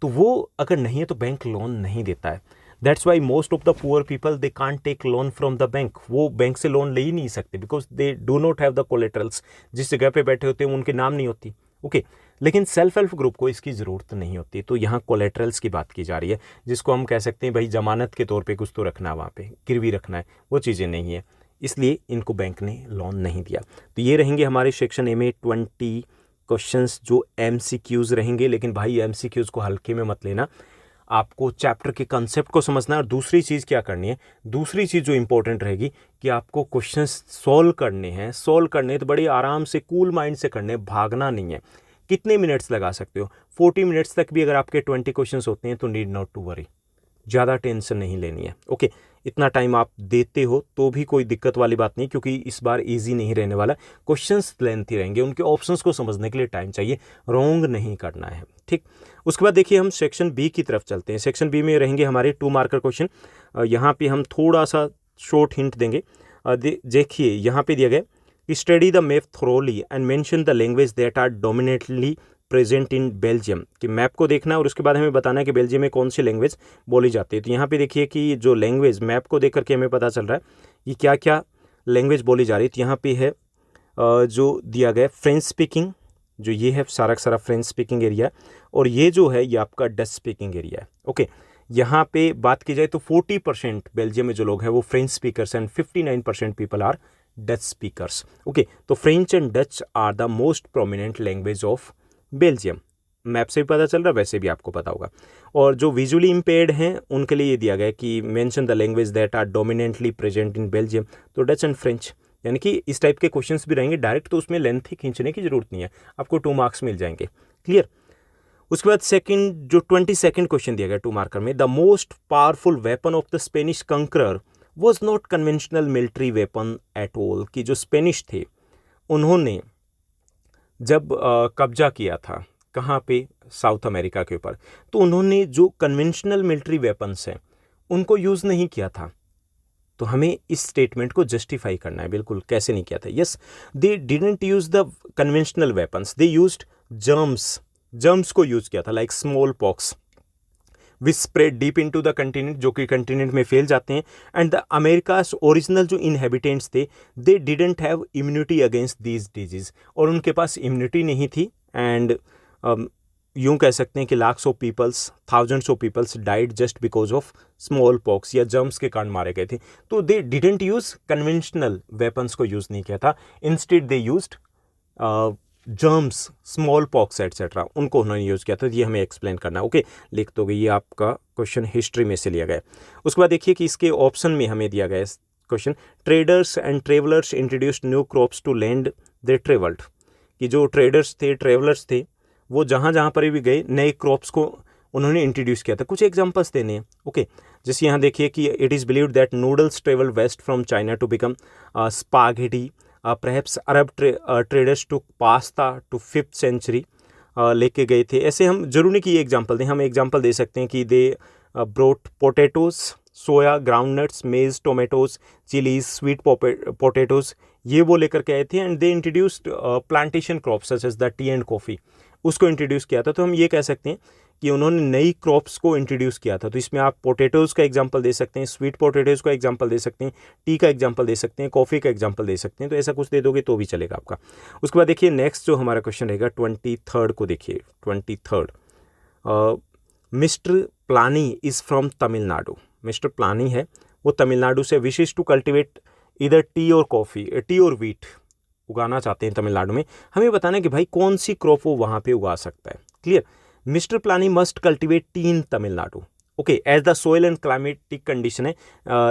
तो वो अगर नहीं है तो बैंक लोन नहीं देता है। That's why most of the poor people they can't take loan from the bank. वो बैंक से लोन ले ही नहीं सकते because they do not have the collaterals. जिस जगह पे बैठे होते हैं उनके नाम नहीं होती। ओके, लेकिन सेल्फ हेल्प ग्रुप को इसकी ज़रूरत नहीं होती। तो यहाँ कोलेटरल्स की बात की जा रही है, जिसको हम कह सकते हैं भाई जमानत के तौर पे कुछ तो रखना है, वहाँ पे गिरवी रखना है, वो चीज़ें नहीं है, इसलिए इनको बैंक ने लोन नहीं दिया। तो ये रहेंगे हमारे सेक्शन ए में 20 क्वेश्चंस जो MCQs रहेंगे। लेकिन भाई MCQs को हल्के में मत लेना, आपको चैप्टर के कंसेप्ट को समझना है। और दूसरी चीज़ क्या करनी है, दूसरी चीज़ जो इंपॉर्टेंट रहेगी कि आपको क्वेश्चंस सॉल्व करने हैं। सॉल्व करने तो बड़ी आराम से कूल माइंड से करने, भागना नहीं है। कितने मिनट्स लगा सकते हो? 40 मिनट्स तक भी अगर आपके 20 क्वेश्चंस होते हैं तो नीड नॉट टू वरी, ज़्यादा टेंशन नहीं लेनी है। ओके, इतना टाइम आप देते हो तो भी कोई दिक्कत वाली बात नहीं, क्योंकि इस बार इजी नहीं रहने वाला। क्वेश्चंस लेंथी रहेंगे, उनके ऑप्शंस को समझने के लिए टाइम चाहिए, रॉन्ग नहीं करना है। ठीक, उसके बाद देखिए हम सेक्शन बी की तरफ चलते हैं। सेक्शन बी में रहेंगे हमारे 2 मार्कर क्वेश्चन। यहाँ पे हम थोड़ा सा शॉर्ट हिंट देंगे। देखिए यहाँ पे दिया गया कि study the map thoroughly and mention the language that are dominantly present in Belgium. कि मैप को देखना और उसके बाद हमें बताना है कि बेल्जियम में कौन सी लैंग्वेज बोली जाती है। तो यहाँ पे देखिए कि जो लैंग्वेज मैप को देख करके हमें पता चल रहा है कि क्या क्या लैंग्वेज बोली जा रही है। तो यहाँ पे है जो दिया गया फ्रेंच स्पीकिंग, जो ये है सारा सारा फ्रेंच स्पीकिंग एरिया, और ये जो है ये आपका डच स्पीकिंग एरिया है। ओके, यहाँ पे बात की जाए तो 40% बेल्जियम में जो लोग हैं वो French speakers and 59% people are Dutch speakers. Okay, तो French and Dutch are the most prominent language of Belgium. Map से भी पता चल रहा है, वैसे भी आपको पता होगा। और जो विजुअली इम्पेयर्ड हैं उनके लिए ये दिया गया है कि mention the language that are dominantly present in Belgium, तो डच एंड फ्रेंच। यानी कि इस टाइप के क्वेश्चंस भी रहेंगे डायरेक्ट, तो उसमें लेंथ ही खींचने की जरूरत नहीं है, आपको 2 मार्क्स मिल जाएंगे। क्लियर? उसके बाद सेकंड जो 22nd क्वेश्चन दिया गया 2 मार्कर में, the most powerful weapon of the Spanish conqueror was not conventional military weapon at all. कि जो स्पेनिश थे उन्होंने जब कब्जा किया था कहाँ पे, साउथ अमेरिका के ऊपर, तो उन्होंने जो कन्वेंशनल मिलिट्री वेपन्स हैं उनको यूज़ नहीं किया था। तो हमें इस स्टेटमेंट को जस्टिफाई करना है, बिल्कुल कैसे नहीं किया था। Yes, they didn't use the conventional weapons, they used germs को यूज किया था, like small pox which spread deep into the continent, जो कि कंटिनेंट में फैल जाते हैं। एंड द अमेरिकास ओरिजिनल जो इनहेबिटेंट्स थे they didn't have immunity against these disease, और उनके पास इम्यूनिटी नहीं थी। एंड यूं कह सकते हैं कि lakhs of peoples, thousands of peoples died just because of small pox या जर्म्स के कारण मारे गए थे। तो they didn't use conventional weapons को यूज नहीं किया था, instead they used germs, small pox etcetera, उनको उन्होंने यूज़ किया था। ये हमें एक्सप्लेन करना है। ओके, लिख दो गई, ये आपका क्वेश्चन हिस्ट्री में से लिया गया है। उसके बाद देखिए कि इसके ऑप्शन में हमें दिया गया है question, traders and travellers introduced new crops to land they travelled. कि जो ट्रेडर्स थे, ट्रेवलर्स थे, वो जहाँ जहाँ पर भी गए नए क्रॉप्स को उन्होंने इंट्रोड्यूस किया था। कुछ एग्जांपल्स देने हैं। ओके, जैसे यहाँ देखिए कि it is believed that noodles travel west from China to become spaghetti, perhaps Arab traders took pasta to 5th century, लेके गए थे। ऐसे हम जरूर नहीं कि ये एग्जांपल दें, हम एग्जांपल दे सकते हैं कि they brought potatoes, soya, groundnuts, maize, tomatoes, chillies, sweet potatoes, ये वो लेकर के आए थे। And they introduced plantation crops such as the tea and coffee, उसको इंट्रोड्यूस किया था। तो हम ये कह सकते हैं कि उन्होंने नई क्रॉप्स को इंट्रोड्यूस किया था। तो इसमें आप पोटैटोज़ का एग्जांपल दे सकते हैं, स्वीट पोटैटोज़ का एग्जांपल दे सकते हैं, टी का एग्जांपल दे सकते हैं, कॉफ़ी का एग्जांपल दे सकते हैं। तो ऐसा कुछ दे दोगे तो भी चलेगा आपका। उसके बाद देखिए नेक्स्ट जो हमारा क्वेश्चन रहेगा 23rd को देखिए। 23rd, Mister Palani is from Tamil Nadu. Mister Palani है वो तमिलनाडु से, विशेष टू कल्टिवेट इधर टी और कॉफ़ी, टी और वीट उगाना चाहते हैं तमिलनाडु में। हमें बताना है कि भाई कौन सी क्रॉप वो वहाँ पे उगा सकता है। Clear? Mister Palani must cultivate tea in Tamil Nadu. Okay, as the soil and climatic condition है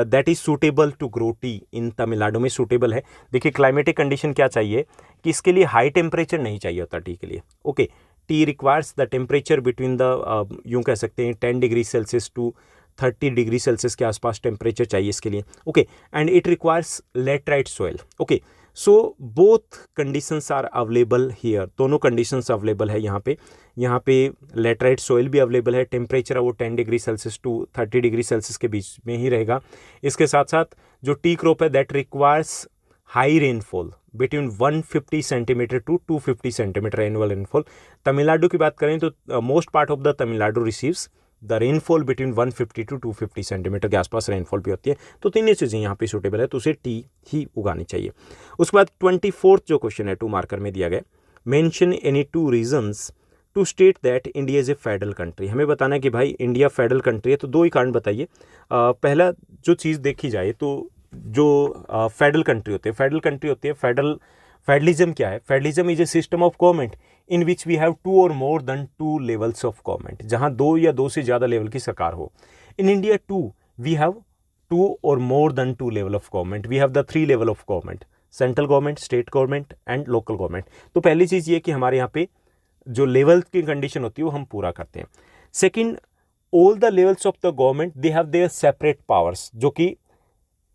that is suitable to grow tea in Tamil Nadu में सूटेबल है। देखिए क्लाइमेटिक कंडीशन क्या चाहिए कि इसके लिए हाई टेम्परेचर नहीं चाहिए होता टी के लिए। Okay, tea requires the temperature between the यूँ कह सकते हैं 10 degree Celsius to 30 degree Celsius के आसपास टेम्परेचर चाहिए इसके लिए। Okay, and it requires laterite soil. Okay, so both conditions are available here, दोनों कंडीशंस अवेलेबल है यहाँ पे लेटराइट सोयल भी अवेलेबल है। टेम्परेचर है वो 10 degree Celsius to 30 degree Celsius के बीच में ही रहेगा। इसके साथ साथ जो टी क्रॉप है that requires high rainfall between 150 centimetre to 250 centimetre annual rainfall. Tamil Nadu की बात करें तो most part of the Tamil Nadu receives the rainfall between 150 to 250 centimetre के आसपास रेनफॉल भी होती है। तो तीनों चीज़ें यहाँ पे सूटेबल है, तो उसे टी ही उगानी चाहिए। उसके बाद 24th जो क्वेश्चन है 2 मार्कर में दिया गया, mention any 2 reasons to state that India is a federal country. हमें बताना है कि भाई इंडिया फेडरल कंट्री है, तो 2 ही कारण बताइए। पहला जो चीज़ देखी जाए तो जो फेडरल कंट्री होती है फेडरलिज्म क्या है? Federalism is a system of government in which we have 2 और more than 2 levels of government, जहां 2 या 2 से ज़्यादा लेवल की सरकार हो। इन इंडिया 2 वी हैव 2 और more than 2 level of government, we have the 3 level of government, central government, state government and local government. तो पहली चीज़ ये कि हमारे यहाँ पे जो लेवल की कंडीशन होती है वो हम पूरा करते हैं। Second, all the levels of the government they have their separate powers, जो कि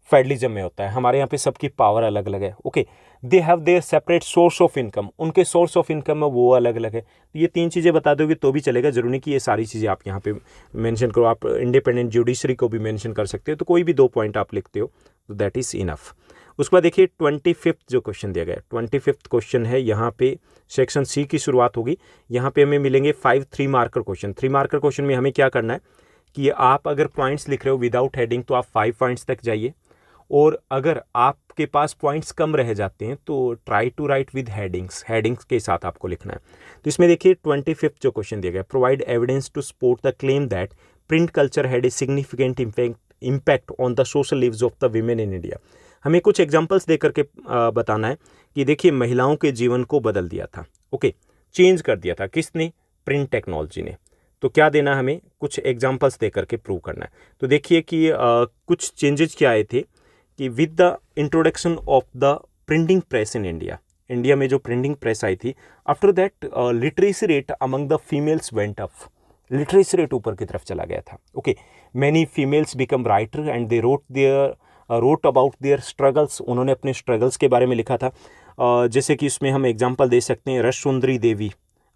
फेडरलिज्म में होता है। हमारे यहाँ पे सबकी पावर अलग अलग है। Okay, they have their separate source of income, उनके सोर्स ऑफ इनकम है वो अलग अलग है। तो ये 3 चीज़ें बता दोगे तो भी चलेगा, जरूरी नहीं कि ये सारी चीज़ें आप यहाँ पे मेंशन करो। आप इंडिपेंडेंट जुडिशरी को भी मेंशन कर सकते हो, तो कोई भी 2 पॉइंट आप लिखते हो तो दैट इज़ इनफ। उसके बाद देखिए 25th जो क्वेश्चन दिया गया, 25th क्वेश्चन है, यहाँ पे सेक्शन सी की शुरुआत होगी। यहाँ पे हमें मिलेंगे 5 3 मार्कर क्वेश्चन। 3 मार्कर क्वेश्चन में हमें क्या करना है कि आप अगर पॉइंट्स लिख रहे हो विदाउट हेडिंग तो आप 5 पॉइंट्स तक जाइए, और अगर आपके पास पॉइंट्स कम रह जाते हैं तो try to write with headings के साथ आपको लिखना है। तो इसमें देखिए 25th जो क्वेश्चन दिया गया, provide evidence to support the claim that print culture had a significant impact on the social lives of the women in India. हमें कुछ एग्जाम्पल्स दे करके बताना है कि देखिए महिलाओं के जीवन को बदल दिया था। ओके, चेंज कर दिया था किसने? प्रिंट टेक्नोलॉजी ने। तो क्या देना है हमें? कुछ एग्जाम्पल्स दे करके प्रूव करना है। तो देखिए कि कुछ चेंजेस क्या आए थे कि with the introduction of the printing press in India में जो प्रिंटिंग प्रेस आई थी, after that literacy rate among the females went up, literacy rate ऊपर की तरफ चला गया था। Okay, many females become writer and they wrote about their struggles, उन्होंने अपने स्ट्रगल्स के बारे में लिखा था। जैसे कि इसमें हम एग्जाम्पल दे सकते हैं, Ras Sundari Devi,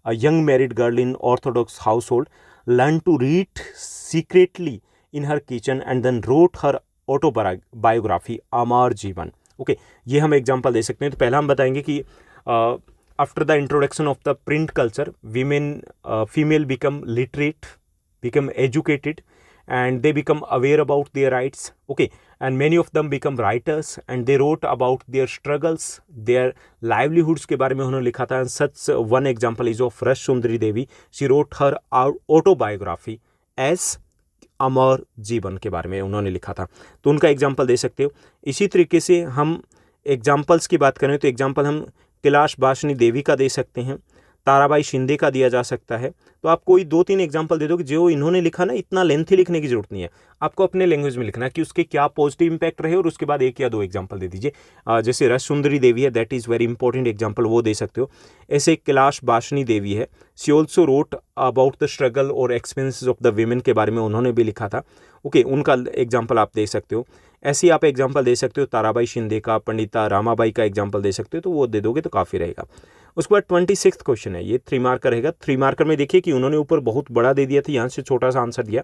a young married girl in orthodox household, learn to read secretly in her kitchen and then wrote her autobiography Amar Jiban. Okay, ये हम एग्जांपल दे सकते हैं। तो पहला हम बताएंगे कि after the introduction of the print culture female become literate, become educated and they become aware about their rights. Okay, and many of them become writers and they wrote about their struggles, their livelihoods के बारे में उन्होंने लिखा था। Such one example is of रस सुंदरी देवी, she wrote her autobiography as अमर जीवन के बारे में उन्होंने लिखा था। तो उनका एग्जाम्पल दे सकते हो। इसी तरीके से हम एग्जाम्पल्स की बात करें तो एग्जाम्पल हम कैलाश बासनी देवी का दे सकते हैं, ताराबाई शिंदे का दिया जा सकता है। तो आप कोई 2-3 एग्जाम्पल दे दो कि जो इन्होंने लिखा ना, इतना लेंथी लिखने की जरूरत नहीं है, आपको अपने लैंग्वेज में लिखना है कि उसके क्या पॉजिटिव इंपैक्ट रहे, और उसके बाद 1 या 2 एग्जाम्पल दे दीजिए। जैसे रस सुंदरी देवी है, that is very important example, वो दे सकते हो। ऐसे कैलाश बासनी देवी है, she also wrote about the struggle और एक्सपीरियंसेस ऑफ द वीमेन के बारे में उन्होंने भी लिखा था। ओके, उनका एग्जाम्पल आप दे सकते हो। ऐसे आप एग्जाम्पल दे सकते हो ताराबाई शिंदे का, पंडिता रामाबाई का एग्जाम्पल दे सकते हो, तो वो दे दोगे तो काफ़ी रहेगा। उसके बाद 26th क्वेश्चन है, ये 3 मार्कर रहेगा। 3 मार्कर में देखिए कि उन्होंने ऊपर बहुत बड़ा दे दिया था, यहाँ से छोटा सा आंसर दिया,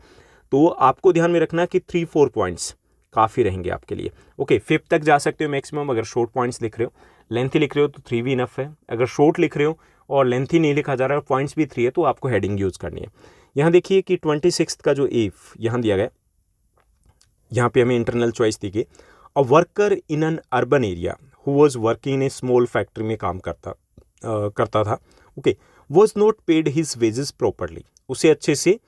तो आपको ध्यान में रखना कि 3-4 पॉइंट्स काफ़ी रहेंगे आपके लिए। ओके, 5th तक जा सकते हो मैक्सिमम अगर शॉर्ट पॉइंट्स लिख रहे हो। लेंथी लिख रहे हो तो 3 भी इनफ है। अगर शॉर्ट लिख रहे हो और लेंथी नहीं लिखा जा रहा है, पॉइंट्स भी 3 है, तो आपको हेडिंग यूज़ करनी है। यहाँ देखिए कि 26th का जो इफ यहाँ दिया गया, यहाँ पे हमें इंटरनल चॉइस दी गई। A worker in an urban area who was working in A small factory में काम करता था। Okay, was not paid his wages properly, उसे अच्छे से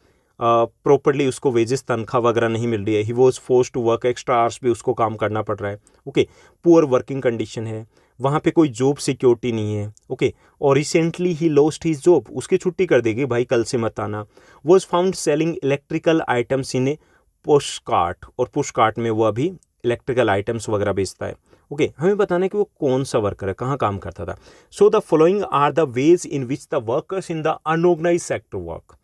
प्रॉपरली उसको वेजेस तनख्वाह वगैरह नहीं मिल रही है। He was force to work extra hours भी उसको काम करना पड़ रहा है। ओके, पुअर वर्किंग कंडीशन है, वहाँ पे कोई जॉब सिक्योरिटी नहीं है, ओके, और recently he lost his job, उसकी छुट्टी कर देगी, भाई कल से मत आना। Was found selling electrical items in A push cart, और पुश कार्ट में वो अभी इलेक्ट्रिकल आइटम्स वगैरह बेचता है, ओके। हमें बताना है कि वो कौन सा वर्कर है, कहाँ काम करता था। So the following are the ways in which the workers in the unorganised sector work,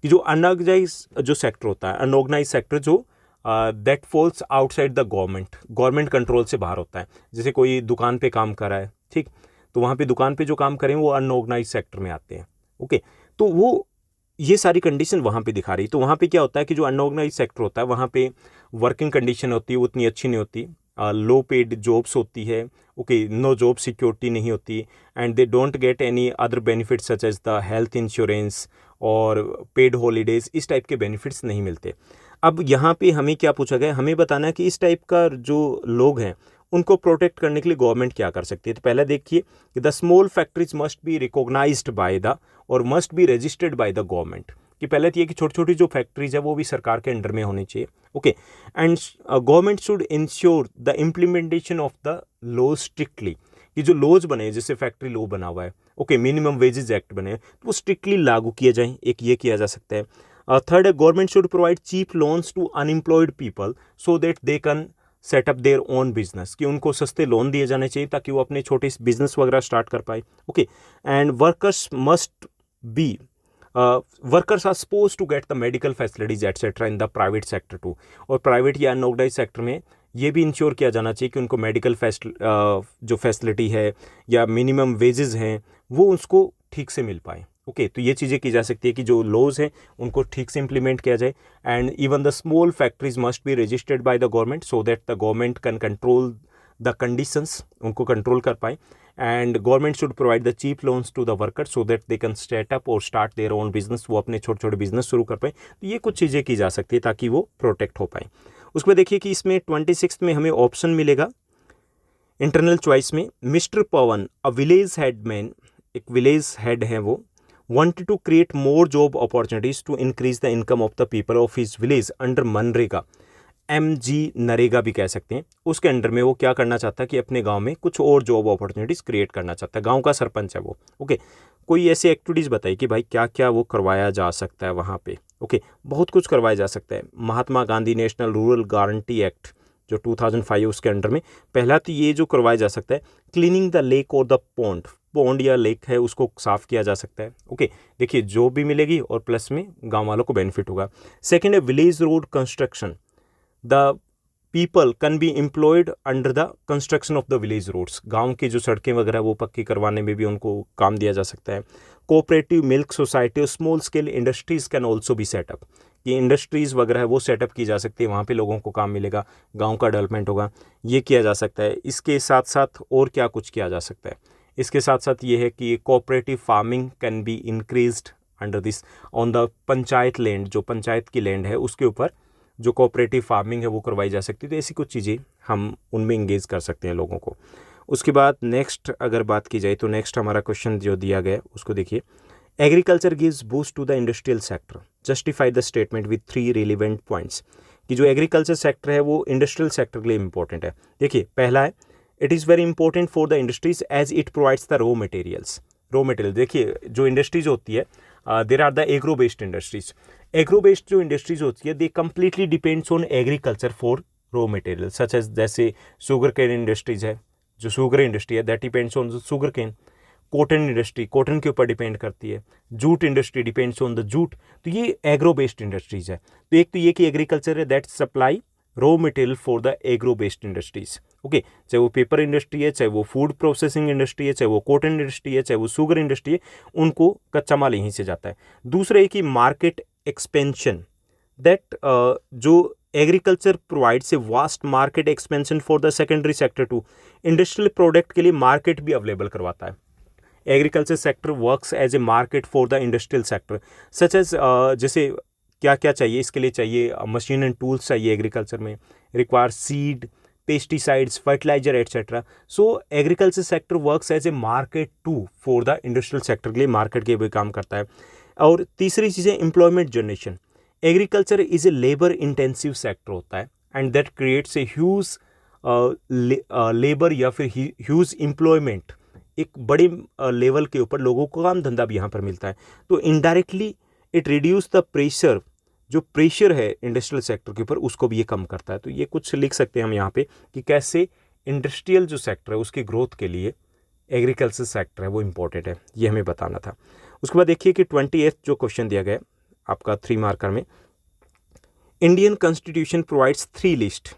कि जो अनऑर्गेनाइज जो सेक्टर होता है, अनऑर्गेनाइज सेक्टर जो that falls outside the government control से बाहर होता है। जैसे कोई दुकान पे काम कर रहा है, ठीक, तो वहाँ पे दुकान पे जो काम करें वो अनऑर्गेनाइज सेक्टर में आते हैं, ओके। तो वो ये सारी कंडीशन वहाँ पे दिखा रही। तो वहाँ पे क्या होता है कि जो अनऑर्गेनाइज सेक्टर होता है वहाँ पे वर्किंग कंडीशन होती है वो उतनी अच्छी नहीं होती, लो पेड जॉब्स होती है, ओके, नो जॉब सिक्योरिटी नहीं होती, and they don't get any other benefits such as the health insurance और पेड हॉलीडेज, इस टाइप के बेनिफिट्स नहीं मिलते। अब यहाँ पे हमें क्या पूछा गया, हमें बताना है कि इस टाइप का जो लोग हैं उनको प्रोटेक्ट करने के लिए गवर्नमेंट क्या कर सकती है। तो पहले देखिए कि the small factories must be recognised by the और must be registered by the government, कि पहले तो ये कि छोटी छोटी जो फैक्ट्रीज है वो भी सरकार के अंडर में होनी चाहिए, okay. And government should ensure the implementation of the law strictly, कि जो लॉज बने, जैसे फैक्ट्री लॉ बना हुआ है, ओके, मिनिमम वेजेस एक्ट बने, तो वो स्ट्रिक्टली लागू किए जाएं, एक ये किया जा सकता है। थर्ड है government should provide cheap loans to unemployed people so that they can set up their own business, कि उनको सस्ते लोन दिए जाने चाहिए ताकि वो अपने छोटे बिजनेस वगैरह स्टार्ट कर पाए, okay. And workers must be workers are suppose to get the medical facilities etcetera in the private sector too, और प्राइवेट या अनऑर्गेनाइज सेक्टर में ये भी इंश्योर किया जाना चाहिए कि उनको मेडिकल जो फैसिलिटी है या मिनिमम वेजेस हैं वो उसको ठीक से मिल पाए, ओके। तो ये चीज़ें की जा सकती है कि जो लॉज हैं उनको ठीक से इम्प्लीमेंट किया जाए। And even the small factories must be registered by the government so that the government can control the conditions, उनको कंट्रोल कर पाए। And government should provide the cheap loans to the worker so that they can start up और start their own business, वो अपने छोटे छोटे business शुरू कर पाए। तो ये कुछ चीज़ें की जा सकती है ताकि वो प्रोटेक्ट हो पाए। उसके बाद देखिए कि इसमें 26 में हमें ऑप्शन मिलेगा इंटरनल चॉइस में, mister Pawan a village headman, एक विलेज हेड है वो, wanted to create more job opportunities to increase the income of the people of his village under MNREGA, MG NREGA भी कह सकते हैं। उसके अंडर में वो क्या करना चाहता है कि अपने गांव में कुछ और जॉब अपॉर्चुनिटीज़ क्रिएट करना चाहता है। गांव का सरपंच है वो, ओके। कोई ऐसी एक्टिविटीज़ बताइए कि भाई क्या क्या वो करवाया जा सकता है वहाँ पे, ओके। बहुत कुछ करवाया जा सकता है। Mahatma Gandhi national rural guarantee act जो 2005 उसके अंडर में पहला तो ये जो करवाया जा सकता है, क्लीनिंग द लेक और द पॉन्ड या लेक है उसको साफ़ किया जा सकता है, ओके। देखिए जॉब भी मिलेगी और प्लस में गांव वालों को बेनिफिट होगा। सेकंड है village road construction, the people can be employed under the construction of the village roads, गांव की जो सड़कें वगैरह वो पक्की करवाने में भी उनको काम दिया जा सकता है। कोऑपरेटिव मिल्क सोसाइटी और small scale industries can also be set up, ये इंडस्ट्रीज़ वगैरह है वो सेटअप की जा सकती है, वहाँ पे लोगों को काम मिलेगा, गांव का डेवलपमेंट होगा, ये किया जा सकता है। इसके साथ साथ और क्या कुछ किया जा सकता है, इसके साथ साथ ये है कि cooperative farming can be increased under this on the panchayat land, जो पंचायत की लैंड है उसके ऊपर जो कोऑपरेटिव फार्मिंग है वो करवाई जा सकती है। तो ऐसी कुछ चीज़ें हम उनमें इंगेज कर सकते हैं लोगों को। उसके बाद नेक्स्ट अगर बात की जाए तो नेक्स्ट हमारा क्वेश्चन जो दिया गया उसको देखिए, agriculture gives boost to the industrial sector, justify the statement with 3 relevant points, कि जो एग्रीकल्चर सेक्टर है वो इंडस्ट्रियल सेक्टर के लिए इंपॉर्टेंट है। देखिए पहला है it is very important for the industries as it provides the raw materials. देखिए जो इंडस्ट्रीज होती है there are the agro based industries, agro based जो इंडस्ट्रीज होती है they completely depends on agriculture for raw material such as जैसे sugar cane industries है, जो शुगर इंडस्ट्री है that depends on sugar cane. Cotton industry cotton के ऊपर depend करती है, jute industry depends on the jute. तो ये एग्रो बेस्ड इंडस्ट्रीज है। तो एक तो ये कि एग्रीकल्चर है that supply raw material for the agro based industries, okay. चाहे वो पेपर इंडस्ट्री है, चाहे वो फूड प्रोसेसिंग इंडस्ट्री है, चाहे वो कॉटन इंडस्ट्री है, चाहे वो शुगर इंडस्ट्री है, उनको कच्चा माल यहीं से जाता है। दूसरा है कि मार्केट एक्सपेंशन, दैट जो agriculture provides a vast market expansion for the secondary sector too, industrial product के लिए मार्केट भी अवेलेबल करवाता है। Agriculture sector works as a market for the industrial sector such as जैसे क्या क्या चाहिए इसके लिए, चाहिए मशीन एंड टूल्स चाहिए एग्रीकल्चर में, require seed, pesticides, fertiliser etcetera. So agriculture sector works as a market to for the industrial sector के लिए मार्केट के भी काम करता है। और तीसरी चीज़ है employment generation, agriculture is a labour intensive sector होता है and that creates a huge labour या फिर ह्यूज एम्प्लॉयमेंट, एक बड़े लेवल के ऊपर लोगों को काम धंधा भी यहाँ पर मिलता है। तो indirectly it reduce the pressure, जो प्रेशर है इंडस्ट्रियल सेक्टर के ऊपर उसको भी ये कम करता है। तो ये कुछ लिख सकते हैं हम यहाँ पे कि कैसे इंडस्ट्रियल जो सेक्टर है उसकी ग्रोथ के लिए एग्रीकल्चर सेक्टर है वो इम्पोर्टेंट है, ये हमें बताना था। उसके बाद देखिए कि 28th जो क्वेश्चन दिया गया आपका 3 मार्कर में, Indian constitution provides 3 list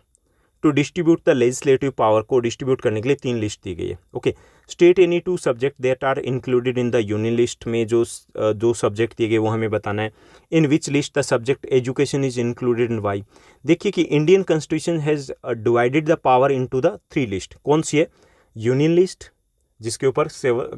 to distribute the legislative power, को डिस्ट्रीब्यूट करने के लिए 3 लिस्ट दी गई है। Okay, state any 2 subject that are included in the union list में जो सब्जेक्ट दिए गए वो हमें बताना है। In which list the subject education is included in why. देखिए कि Indian constitution has divided the power into the 3 list. कौन सी है? यूनियन लिस्ट, जिसके ऊपर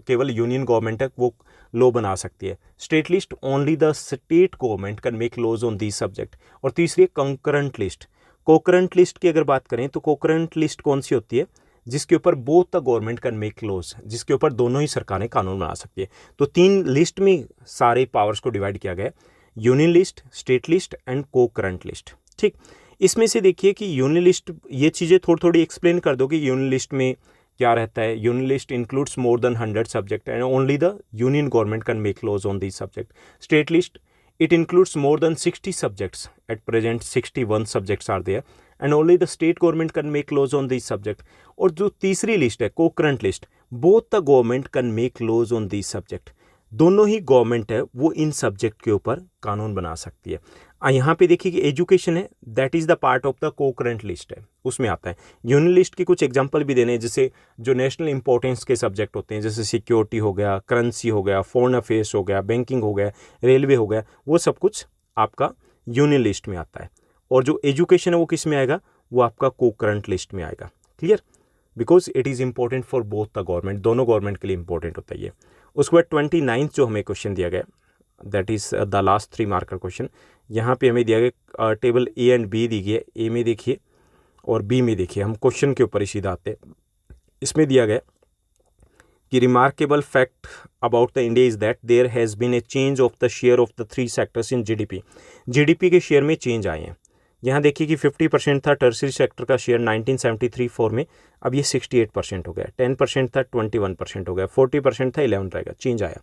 केवल यूनियन गवर्नमेंट है वो लॉ बना सकती है। State list, only the state government can make laws on this subject. और तीसरी है कंकरेंट लिस्ट। कोकरेंट लिस्ट की अगर बात करें तो कोकरेंट लिस्ट कौन सी होती है? जिसके ऊपर both the government can make laws, जिसके ऊपर दोनों ही सरकारें कानून बना सकती है। तो 3 लिस्ट में सारे पावर्स को डिवाइड किया गया है, union list, state list and concurrent list. ठीक, इसमें से देखिए कि यूनियन लिस्ट, ये चीज़ें थोड़ी थोड़ी एक्सप्लेन कर दो कि यूनियन लिस्ट में क्या रहता है। Union list includes more than 100 subject and only the union government can make laws on this subject. State list, it includes more than 60 subjects. At present 61 subjects are there and only the state government can make laws on these subject. और जो तीसरी list है co-current list, both the government can make laws on these subject. दोनों ही government है वो इन subject के ऊपर कानून बना सकती है। यहाँ पे देखिए कि एजुकेशन है, that is the part of the concurrent list है, उसमें आता है। यूनियन लिस्ट की कुछ एग्जांपल भी देने हैं, जैसे जो नेशनल इंपॉर्टेंस के सब्जेक्ट होते हैं, जैसे सिक्योरिटी हो गया, करेंसी हो गया, फॉरेन अफेयर्स हो गया, बैंकिंग हो गया, रेलवे हो गया, वो सब कुछ आपका यूनियन लिस्ट में आता है। और जो एजुकेशन है वो किस में आएगा? वो आपका को-करेंट लिस्ट में आएगा। Clear? Because it is important for both the government, दोनों गवर्नमेंट के लिए इंपॉर्टेंट होता है ये। उसके बाद 29th जो हमें क्वेश्चन दिया गया, that is the last 3 marker question. यहाँ पे हमें दिया गया table A and be the गई है, ए में देखिए और बी में देखिए। हम क्वेश्चन के ऊपर ही सीधा आते हैं। इसमें दिया गया कि remarkable fact about the India is that there has been a change of the share of the 3 sectors in GDP. GDP के शेयर में चेंज आए हैं। यहाँ देखिए कि 50% था टर्शियरी सेक्टर का शेयर 1973-4 में, अब ये 68% हो गया। 10% था 21% हो गया, 40% था 11 रहेगा, चेंज आया।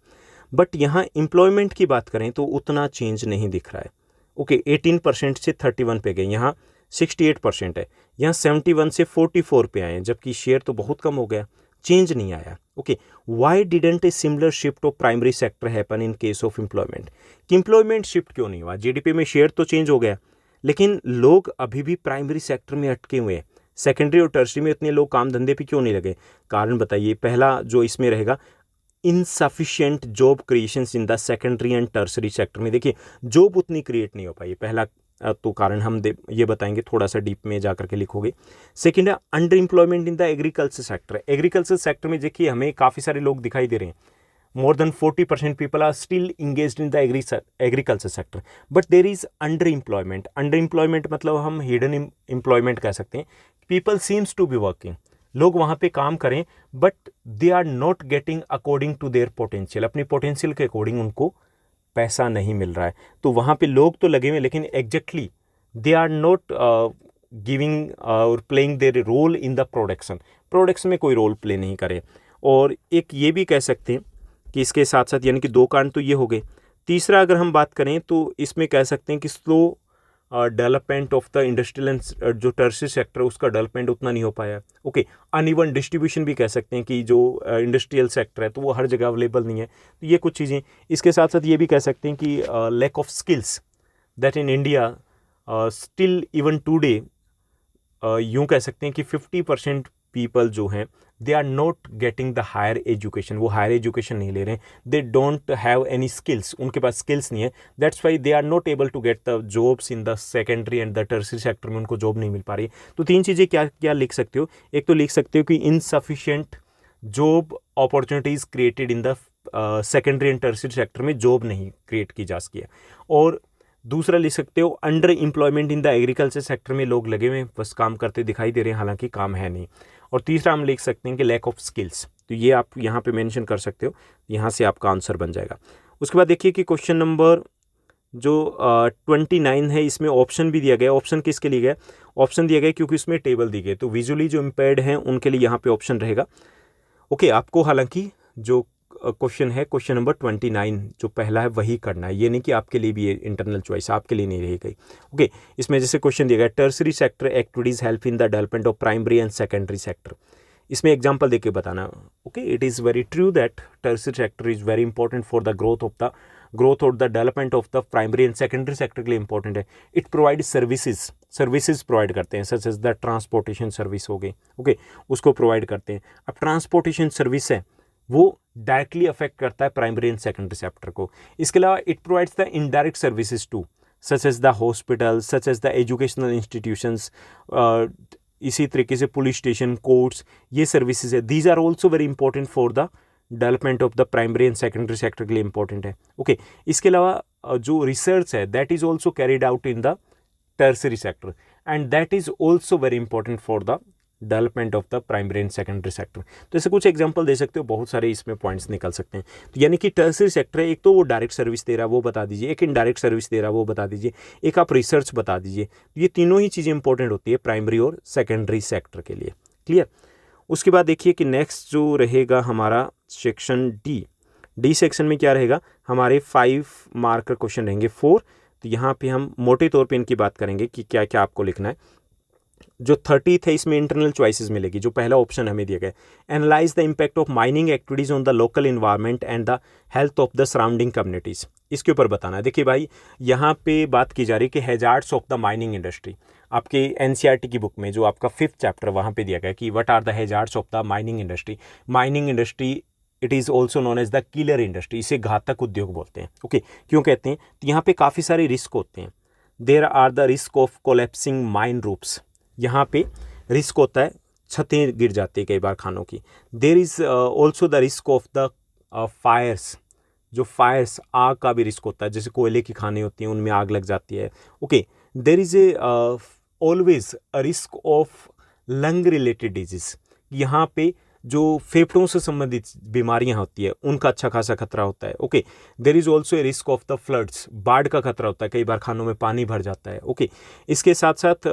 बट यहाँ एम्प्लॉयमेंट की बात करें तो उतना चेंज नहीं दिख रहा है। ओके, 18% से 31 पे गए, यहाँ 68% है, यहाँ 71 से 44 पे आए हैं, जबकि शेयर तो बहुत कम हो गया, चेंज नहीं आया। Okay, why didn't a similar shift of primary sector happen in case of employment? कि एम्प्लॉयमेंट शिफ्ट क्यों नहीं हुआ? जीडीपी में शेयर तो चेंज हो गया, लेकिन लोग अभी भी प्राइमरी सेक्टर में अटके हुए हैं, सेकेंडरी और टर्शरी में इतने लोग काम धंधे पे क्यों नहीं लगे? कारण बताइए। पहला जो इसमें रहेगा, insufficient job creations in the secondary and tertiary sector में। देखिए जॉब उतनी क्रिएट नहीं हो पाई, पहला तो कारण हम ये बताएंगे, थोड़ा सा डीप में जाकर के लिखोगे। सेकेंड है under employment in the agriculture sector. Agriculture sector में देखिए हमें काफ़ी सारे लोग दिखाई दे रहे हैं, more than 40% people are still engaged in the agriculture sector, but there is underemployment. Underemployment मतलब हम hidden employment कह सकते हैं। People seems to be working, लोग वहाँ पे काम करें, but they are not getting according to their potential. अपनी potential के according उनको पैसा नहीं मिल रहा है। तो वहाँ पे लोग तो लगे हुए, लेकिन exactly they are not giving or playing their role in the production. Production में कोई रोल प्ले नहीं करे। और एक ये भी कह सकते हैं कि इसके साथ साथ, यानी कि 2 कारण तो ये हो गए। तीसरा अगर हम बात करें तो इसमें कह सकते हैं कि slow development of the industrial and जो टर्शियरी सेक्टर है उसका डेवलपमेंट उतना नहीं हो पाया। ओके, अनइवन डिस्ट्रीब्यूशन भी कह सकते हैं कि जो इंडस्ट्रियल सेक्टर है तो वो हर जगह अवेलेबल नहीं है। तो ये कुछ चीज़ें। इसके साथ साथ ये भी कह सकते हैं कि lack of skills that in India still even today, यूँ कह सकते हैं कि 50% पीपल जो हैं they are not getting the higher education, वो हायर एजुकेशन नहीं ले रहे हैं, they don't have any skills, उनके पास स्किल्स नहीं है, that's why they are not able to get the jobs in the secondary and the tertiary sector में उनको जॉब नहीं मिल पा रही। तो 3 चीज़ें क्या क्या लिख सकते हो? एक तो लिख सकते हो कि insufficient job opportunities created in the secondary and tertiary sector में जॉब नहीं क्रिएट की जा सकी है। और दूसरा लिख सकते हो under employment in the agriculture sector में लोग लगे हुए बस काम करते दिखाई दे रहे हैं, हालांकि काम है नहीं। और तीसरा हम लिख सकते हैं कि लैक ऑफ स्किल्स। तो ये आप यहाँ पे मेंशन कर सकते हो, यहाँ से आपका आंसर बन जाएगा। उसके बाद देखिए कि क्वेश्चन नंबर जो 29 है इसमें ऑप्शन भी दिया गया। ऑप्शन किसके लिए गया? ऑप्शन दिया गया क्योंकि इसमें टेबल दी गई, तो विजुअली जो इम्पेयर्ड हैं उनके लिए यहाँ पे ऑप्शन रहेगा। ओके, आपको हालांकि जो क्वेश्चन है क्वेश्चन नंबर 29 जो पहला है वही करना है, ये नहीं कि आपके लिए भी ये इंटरनल चॉइस आपके लिए नहीं रही गई। ओके, इसमें जैसे क्वेश्चन दिया गया tertiary sector activities help in the development of primary and secondary sector, इसमें एग्जांपल देके बताना। Okay, it is very true that tertiary sector is very important for the growth और the development of the primary and secondary sector के लिए important है। It provide services provide करते हैं, such as the transportation service हो गई। Okay, उसको provide करते हैं। अब ट्रांसपोर्टेशन सर्विस है वो डायरेक्टली अफेक्ट करता है प्राइमरी एंड सेकेंडरी सेक्टर को। इसके अलावा it provides the indirect services too, such as the hospital, such as the educational institutions, इसी तरीके से पुलिस स्टेशन, कोर्ट्स, ये सर्विसेज है। These are also very important for the development of the primary and secondary sector के लिए important है। Okay, इसके अलावा जो रिसर्च है that is also carried out in the tertiary sector and that is also very important for the development of the primary and secondary sector. तो ऐसे कुछ एग्जांपल दे सकते हो, बहुत सारे इसमें पॉइंट्स निकल सकते हैं। तो यानी कि टर्सरी सेक्टर है, एक तो वो डायरेक्ट सर्विस दे रहा है वो बता दीजिए, एक इनडायरेक्ट सर्विस दे रहा है वो बता दीजिए, एक आप रिसर्च बता दीजिए। ये तीनों ही चीज़ें इंपॉर्टेंट होती है प्राइमरी और सेकेंडरी सेक्टर के लिए। क्लियर? उसके बाद देखिए कि नेक्स्ट जो रहेगा हमारा सेक्शन डी सेक्शन में क्या रहेगा, हमारे 5 मार्क का क्वेश्चन रहेंगे 4। तो यहाँ पे हम मोटे तौर पे इनकी बात करेंगे कि क्या क्या आपको लिखना है। जो 30th है इसमें इंटरनल चॉइसेस मिलेगी। जो पहला ऑप्शन हमें दिया गया है, analyse the impact of mining activities on the local environment and the health of the surrounding communities, इसके ऊपर बताना है। देखिए भाई, यहाँ पे बात की जा रही है कि hazards of the mining industry. आपके एनसीईआरटी की बुक में जो आपका 5th चैप्टर वहाँ पे दिया गया कि what are the hazards of the mining industry. Mining industry it is also known as the killer industry, इसे घातक उद्योग बोलते हैं। ओके, क्यों कहते हैं? तो यहाँ पे काफ़ी सारे रिस्क होते हैं। There are the risk of collapsing mine roofs, यहाँ पे रिस्क होता है छतें गिर जाती है कई बार खानों की। There is also the risk of the fires, जो फायर्स आग का भी रिस्क होता है, जैसे कोयले की खानें होती हैं उनमें आग लग जाती है। Okay, there is a always a risk of lung related disease, यहाँ पे जो फेफड़ों से संबंधित बीमारियां होती है उनका अच्छा खासा खतरा होता है। Okay, there is also a risk of the floods, बाढ़ का खतरा होता है, कई बार खानों में पानी भर जाता है। ओके, इसके साथ साथ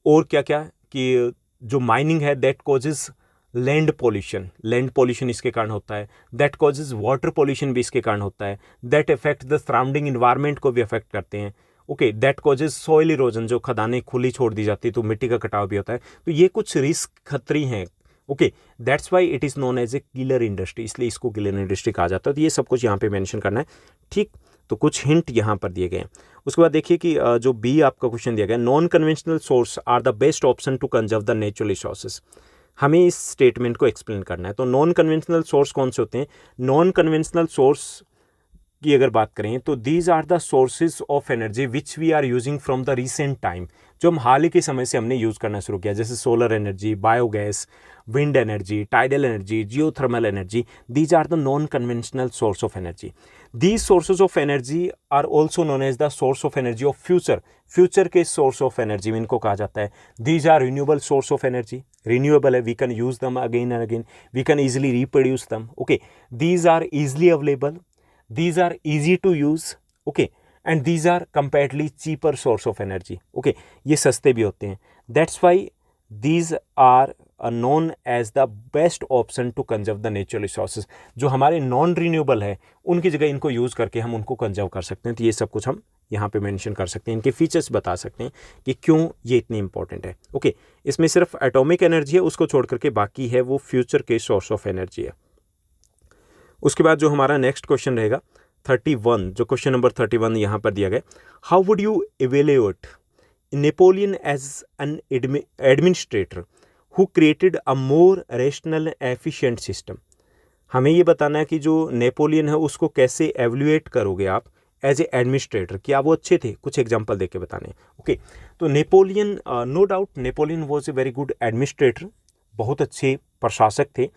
और क्या क्या कि जो माइनिंग है दैट कॉजेज लैंड पॉल्यूशन इसके कारण होता है, दैट कॉजेज वाटर पॉल्यूशन भी इसके कारण होता है, that effect the surrounding environment को भी अफेक्ट करते हैं। Okay, that causes soil erosion, जो खदानें खुली छोड़ दी जाती है तो मिट्टी का कटाव भी होता है। तो ये कुछ रिस्क खतरी हैं। Okay, that's why it is known as a killer industry, इसलिए इसको किलर इंडस्ट्री कहा जाता है। तो ये सब कुछ यहाँ पे मेंशन करना है। ठीक, तो कुछ हिंट यहाँ पर दिए गए हैं। उसके बाद देखिए कि जो बी आपका क्वेश्चन दिया गया, non conventional source are the best option to conserve the natural resources, हमें इस स्टेटमेंट को एक्सप्लेन करना है। तो नॉन कन्वेंशनल सोर्स कौन से होते हैं? नॉन कन्वेंशनल सोर्स की अगर बात करें तो these are the sources of energy which we are using from the recent time, जो हम हाल ही के समय से हमने यूज़ करना शुरू किया, जैसे solar energy, biogas, wind energy, tidal energy, geothermal energy. These are the non conventional source of energy. These sources of energy are also known as the source of energy of future के source of energy में इनको कहा जाता है। These are renewable source of energy, renewable है, we can use them again and again, we can easily reproduce them. Okay, these are easily available, these are easy to use, okay, and these are comparatively cheaper source of energy. Okay, ये सस्ते भी होते हैं। That's why these are known as the best option to conserve the natural resources। जो हमारे non renewable है उनकी जगह इनको यूज़ करके हम उनको कंजर्व कर सकते हैं। तो ये सब कुछ हम यहाँ पे मेंशन कर सकते हैं, इनके फीचर्स बता सकते हैं कि क्यों ये इतनी इंपॉर्टेंट है। ओके, इसमें सिर्फ एटॉमिक एनर्जी है, उसको छोड़ करके बाकी है वो फ्यूचर के सोर्स ऑफ एनर्जी है। उसके बाद जो हमारा नेक्स्ट क्वेश्चन रहेगा 31, जो क्वेश्चन नंबर 31 यहाँ पर दिया गया, how would you evaluate Napoleon as an administrator who created a more rational efficient system. हमें ये बताना है कि जो नेपोलियन है उसको कैसे एवेल्युएट करोगे आप एज ए एडमिनिस्ट्रेटर, क्या वो अच्छे थे? कुछ एग्जाम्पल देके बताने। ओके, तो Napoleon, no doubt Napoleon was a very good administrator, बहुत अच्छे प्रशासक थे।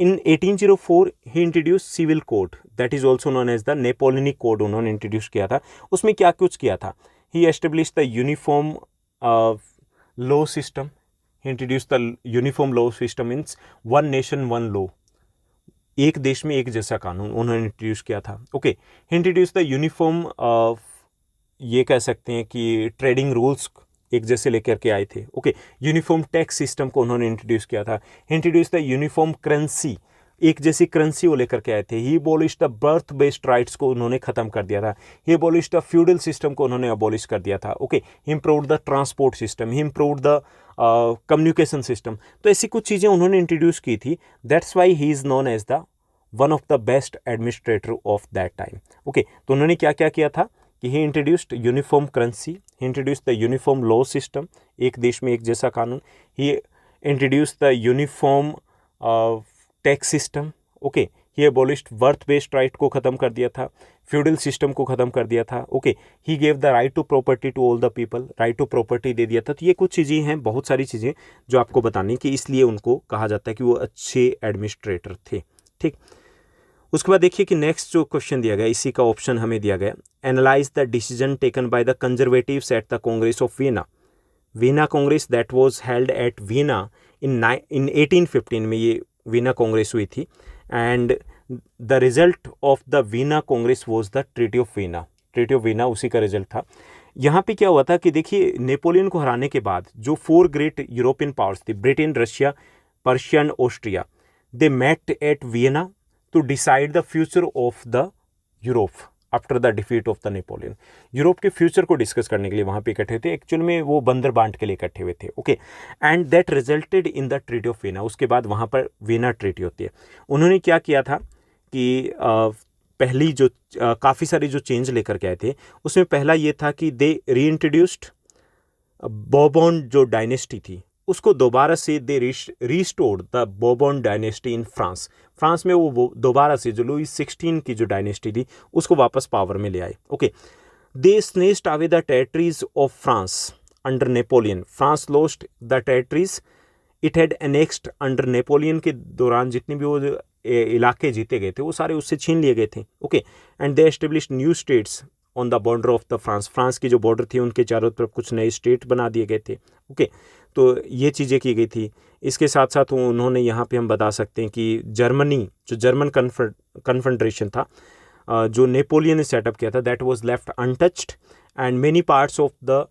In 1804 he introduced civil code that is also known as the Napoleonic code, उन्होंने इंट्रोड्यूस किया था। उसमें क्या कुछ किया था? He established the uniform law system, he introduced the uniform law system means one nation one law, एक देश में एक जैसा कानून उन्होंने इंट्रोड्यूस किया था। ओके, इंट्रोड्यूस द यूनिफॉर्म, ये कह सकते हैं कि ट्रेडिंग रूल्स एक जैसे लेकर के आए थे। ओके, यूनिफॉर्म टैक्स सिस्टम को उन्होंने इंट्रोड्यूस किया था। इंट्रोड्यूस द यूनिफॉर्म करेंसी, एक जैसी करेंसी वो लेकर के आए थे। He abolish the birth based rights को उन्होंने खत्म कर दिया था। He abolish the feudal system को उन्होंने अबॉलिश कर दिया था। Okay, he improved the transport system, he improved the communication system. तो ऐसी कुछ चीज़ें उन्होंने इंट्रोड्यूस की थी। That's why he is known as the one of the best administrator of that time. Okay, तो उन्होंने क्या क्या किया था कि ही introduced uniform currency, he introduced the uniform law system, एक देश में एक जैसा कानून। He introduced the uniform tax system. Okay, he abolished birth based right को ख़त्म कर दिया था, फ्यूडल सिस्टम को ख़त्म कर दिया था। Okay, he gave the right to property to all the people, right to property दे दिया था। तो ये कुछ चीज़ें हैं, बहुत सारी चीज़ें जो आपको बतानी कि इसलिए उनको कहा जाता है कि वो अच्छे एडमिनिस्ट्रेटर थे। ठीक, उसके बाद देखिए कि नेक्स्ट जो क्वेश्चन दिया गया, इसी का ऑप्शन हमें दिया गया, analyse the decision taken by the conservatives at the Congress of Vienna. Vienna Congress that was held at Vienna in 1815 में ये वियना कांग्रेस हुई थी। And the result of the Vienna Congress was the treaty of Vienna. Treaty of Vienna उसी का result था। यहाँ पे क्या हुआ था कि देखिए, नेपोलियन को हराने के बाद जो 4 ग्रेट यूरोपियन पावर्स थी, Britain, Russia, Persia, Austria, they met at Vienna to decide the future of the Europe after the defeat of the Napoleon। Europe के फ्यूचर को डिस्कस करने के लिए वहाँ पे इकट्ठे थे। एक्चुअल में वो बंदर बांट के लिए इकट्ठे हुए थे। Okay, and that resulted in the treaty of Vienna. उसके बाद वहाँ पर वियना ट्रीटी होती है। उन्होंने क्या किया था कि पहली जो काफ़ी सारी जो चेंज लेकर के आए थे, उसमें पहला ये था कि दे री इंट्रोड्यूस्ड बॉर्बन जो डायनेस्टी थी उसको दोबारा से they restored the Bourbon dynasty in France. France में वो दोबारा से जो लुई 16 की जो डायनेस्टी थी उसको वापस पावर में ले आए। Okay, they snatched away the territories of France under Napoleon. France lost the territories it had annexed under Napoleon के दौरान जितने भी वो इलाके जीते गए थे वो सारे उससे छीन लिए गए थे। Okay, and they established new states on the border of the France. France की जो बॉर्डर थी उनके चारों तरफ कुछ नए स्टेट बना दिए गए थे। ओके, तो ये चीज़ें की गई थी। इसके साथ साथ उन्होंने यहाँ पे हम बता सकते हैं कि जर्मनी, जो जर्मन कन्फेडरेशन था जो नेपोलियन ने सेटअप किया था, that was left untouched and many parts of the